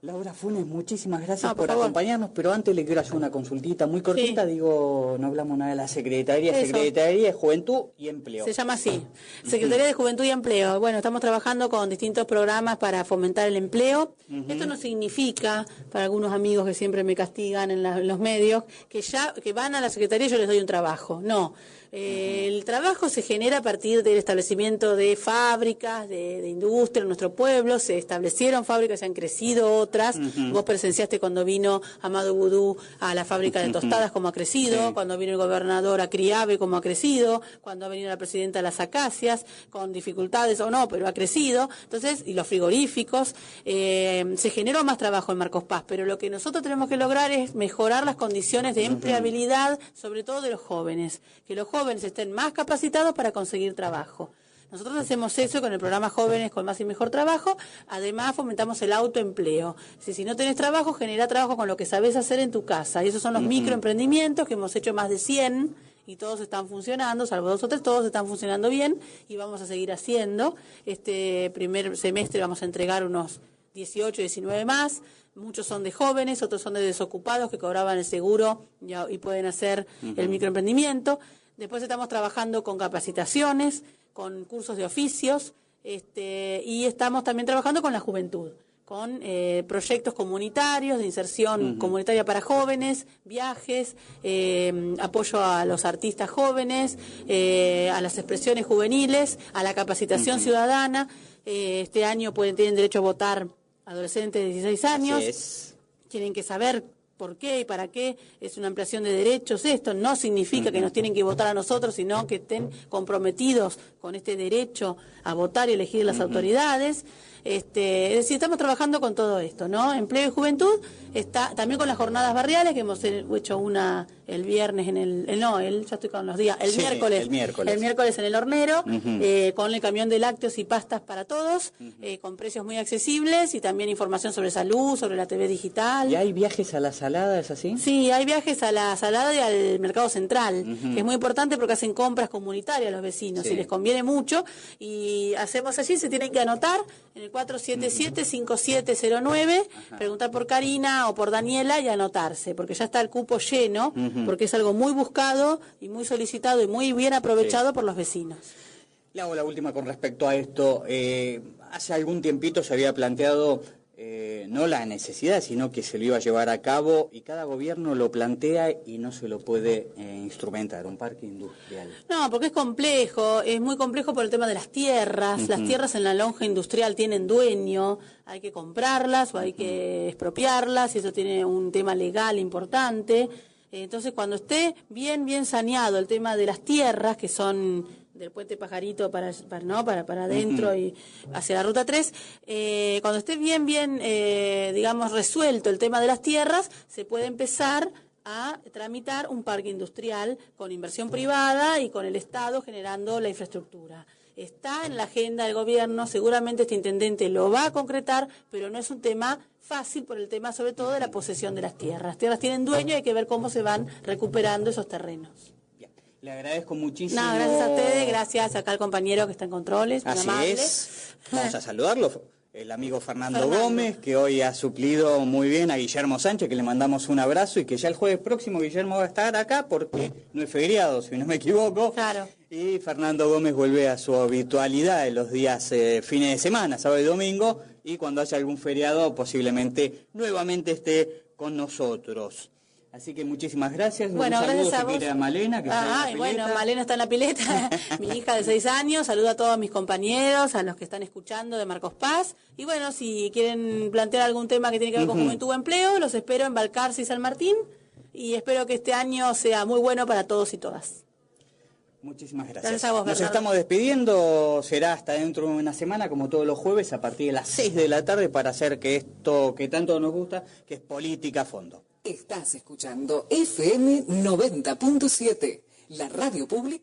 Speaker 5: Laura Funes, muchísimas gracias por acompañarnos, pero antes le quiero hacer una consultita muy cortita, no hablamos nada de la Secretaría de Juventud y Empleo.
Speaker 6: Se llama así, Secretaría de Juventud y Empleo. Bueno, estamos trabajando con distintos programas para fomentar el empleo. Esto no significa, para algunos amigos que siempre me castigan en los medios, que van a la Secretaría y yo les doy un trabajo. No. El trabajo se genera a partir del establecimiento de fábricas, de industria en nuestro pueblo. Se establecieron fábricas, se han crecido otras. Vos presenciaste cuando vino Amado Vudú a la fábrica de tostadas, como ha crecido, cuando vino el gobernador a Criave, como ha crecido, cuando ha venido la presidenta a Las Acacias, con dificultades o no, pero ha crecido. Entonces, y los frigoríficos, se generó más trabajo en Marcos Paz, pero lo que nosotros tenemos que lograr es mejorar las condiciones de empleabilidad, sobre todo de los jóvenes, que los jóvenes estén más capacitados para conseguir trabajo. Nosotros hacemos eso con el programa Jóvenes con Más y Mejor Trabajo. Además, fomentamos el autoempleo. Si no tenés trabajo, genera trabajo con lo que sabés hacer en tu casa. Y esos son los microemprendimientos que hemos hecho más de 100 y todos están funcionando, salvo 2 o 3, todos están funcionando bien y vamos a seguir haciendo. Este primer semestre vamos a entregar unos 18, 19 más. Muchos son de jóvenes, otros son de desocupados que cobraban el seguro y pueden hacer el microemprendimiento. Después estamos trabajando con capacitaciones, con cursos de oficios, y estamos también trabajando con la juventud, con proyectos comunitarios de inserción comunitaria para jóvenes, viajes, apoyo a los artistas jóvenes, a las expresiones juveniles, a la capacitación ciudadana. Este año tienen derecho a votar adolescentes de 16 años. Tienen que saber por qué y para qué es una ampliación de derechos. Esto no significa que nos tienen que votar a nosotros, sino que estén comprometidos con este derecho a votar y elegir las autoridades. Es decir, estamos trabajando con todo esto, ¿no? Empleo y juventud, está también con las jornadas barriales, que hemos hecho una el viernes ya estoy con los días, el miércoles en el Hornero, con el camión de lácteos y pastas para todos, con precios muy accesibles y también información sobre salud, sobre la TV digital.
Speaker 5: ¿Y hay viajes a la Salada, es así?
Speaker 6: Sí, hay viajes a la Salada y al Mercado Central, que es muy importante porque hacen compras comunitarias los vecinos y les conviene mucho, y hacemos allí, se tienen que anotar en el 477-5709, preguntar por Karina o por Daniela y anotarse, porque ya está el cupo lleno, porque es algo muy buscado y muy solicitado y muy bien aprovechado por los vecinos.
Speaker 5: Le hago la última con respecto a esto. Hace algún tiempito se había planteado no la necesidad, sino que se lo iba a llevar a cabo, y cada gobierno lo plantea y no se lo puede instrumentar, un parque industrial.
Speaker 6: No, porque es muy complejo por el tema de las tierras. Las tierras en la lonja industrial tienen dueño, hay que comprarlas o hay que expropiarlas, y eso tiene un tema legal importante. Entonces, cuando esté bien saneado el tema de las tierras, que son del Puente Pajarito para adentro y hacia la Ruta 3, cuando esté bien digamos, resuelto el tema de las tierras, se puede empezar a tramitar un parque industrial con inversión privada y con el Estado generando la infraestructura. Está en la agenda del gobierno, seguramente este intendente lo va a concretar, pero no es un tema fácil por el tema sobre todo de la posesión de las tierras. Las tierras tienen dueño y hay que ver cómo se van recuperando esos terrenos.
Speaker 5: Le agradezco muchísimo.
Speaker 6: No, gracias a ustedes, gracias acá al compañero que está en controles.
Speaker 5: Así es. Vamos a saludarlo. El amigo Fernando Gómez, que hoy ha suplido muy bien a Guillermo Sánchez, que le mandamos un abrazo, y que ya el jueves próximo Guillermo va a estar acá porque no es feriado, si no me equivoco.
Speaker 6: Claro.
Speaker 5: Y Fernando Gómez vuelve a su habitualidad en los días fines de semana, sábado y domingo, y cuando haya algún feriado posiblemente nuevamente esté con nosotros. Así que muchísimas gracias.
Speaker 6: Bueno,
Speaker 5: un saludo
Speaker 6: gracias a vos.
Speaker 5: si quiere a Malena, que está en la
Speaker 6: bueno,
Speaker 5: pileta.
Speaker 6: Malena está en la pileta, mi hija de 6 años. Saludo a todos mis compañeros, a los que están escuchando de Marcos Paz. Y bueno, si quieren plantear algún tema que tiene que ver con juventud o empleo, los espero en Balcarce y San Martín. Y espero que este año sea muy bueno para todos y todas.
Speaker 5: Muchísimas gracias.
Speaker 6: Gracias a vos,
Speaker 5: Nos
Speaker 6: Bernardo.
Speaker 5: estamos despidiendo, será hasta dentro de una semana, como todos los jueves, a partir de las 6 de la tarde, para hacer que esto que tanto nos gusta, que es política a fondo.
Speaker 1: Estás escuchando FM 90.7, la radio pública.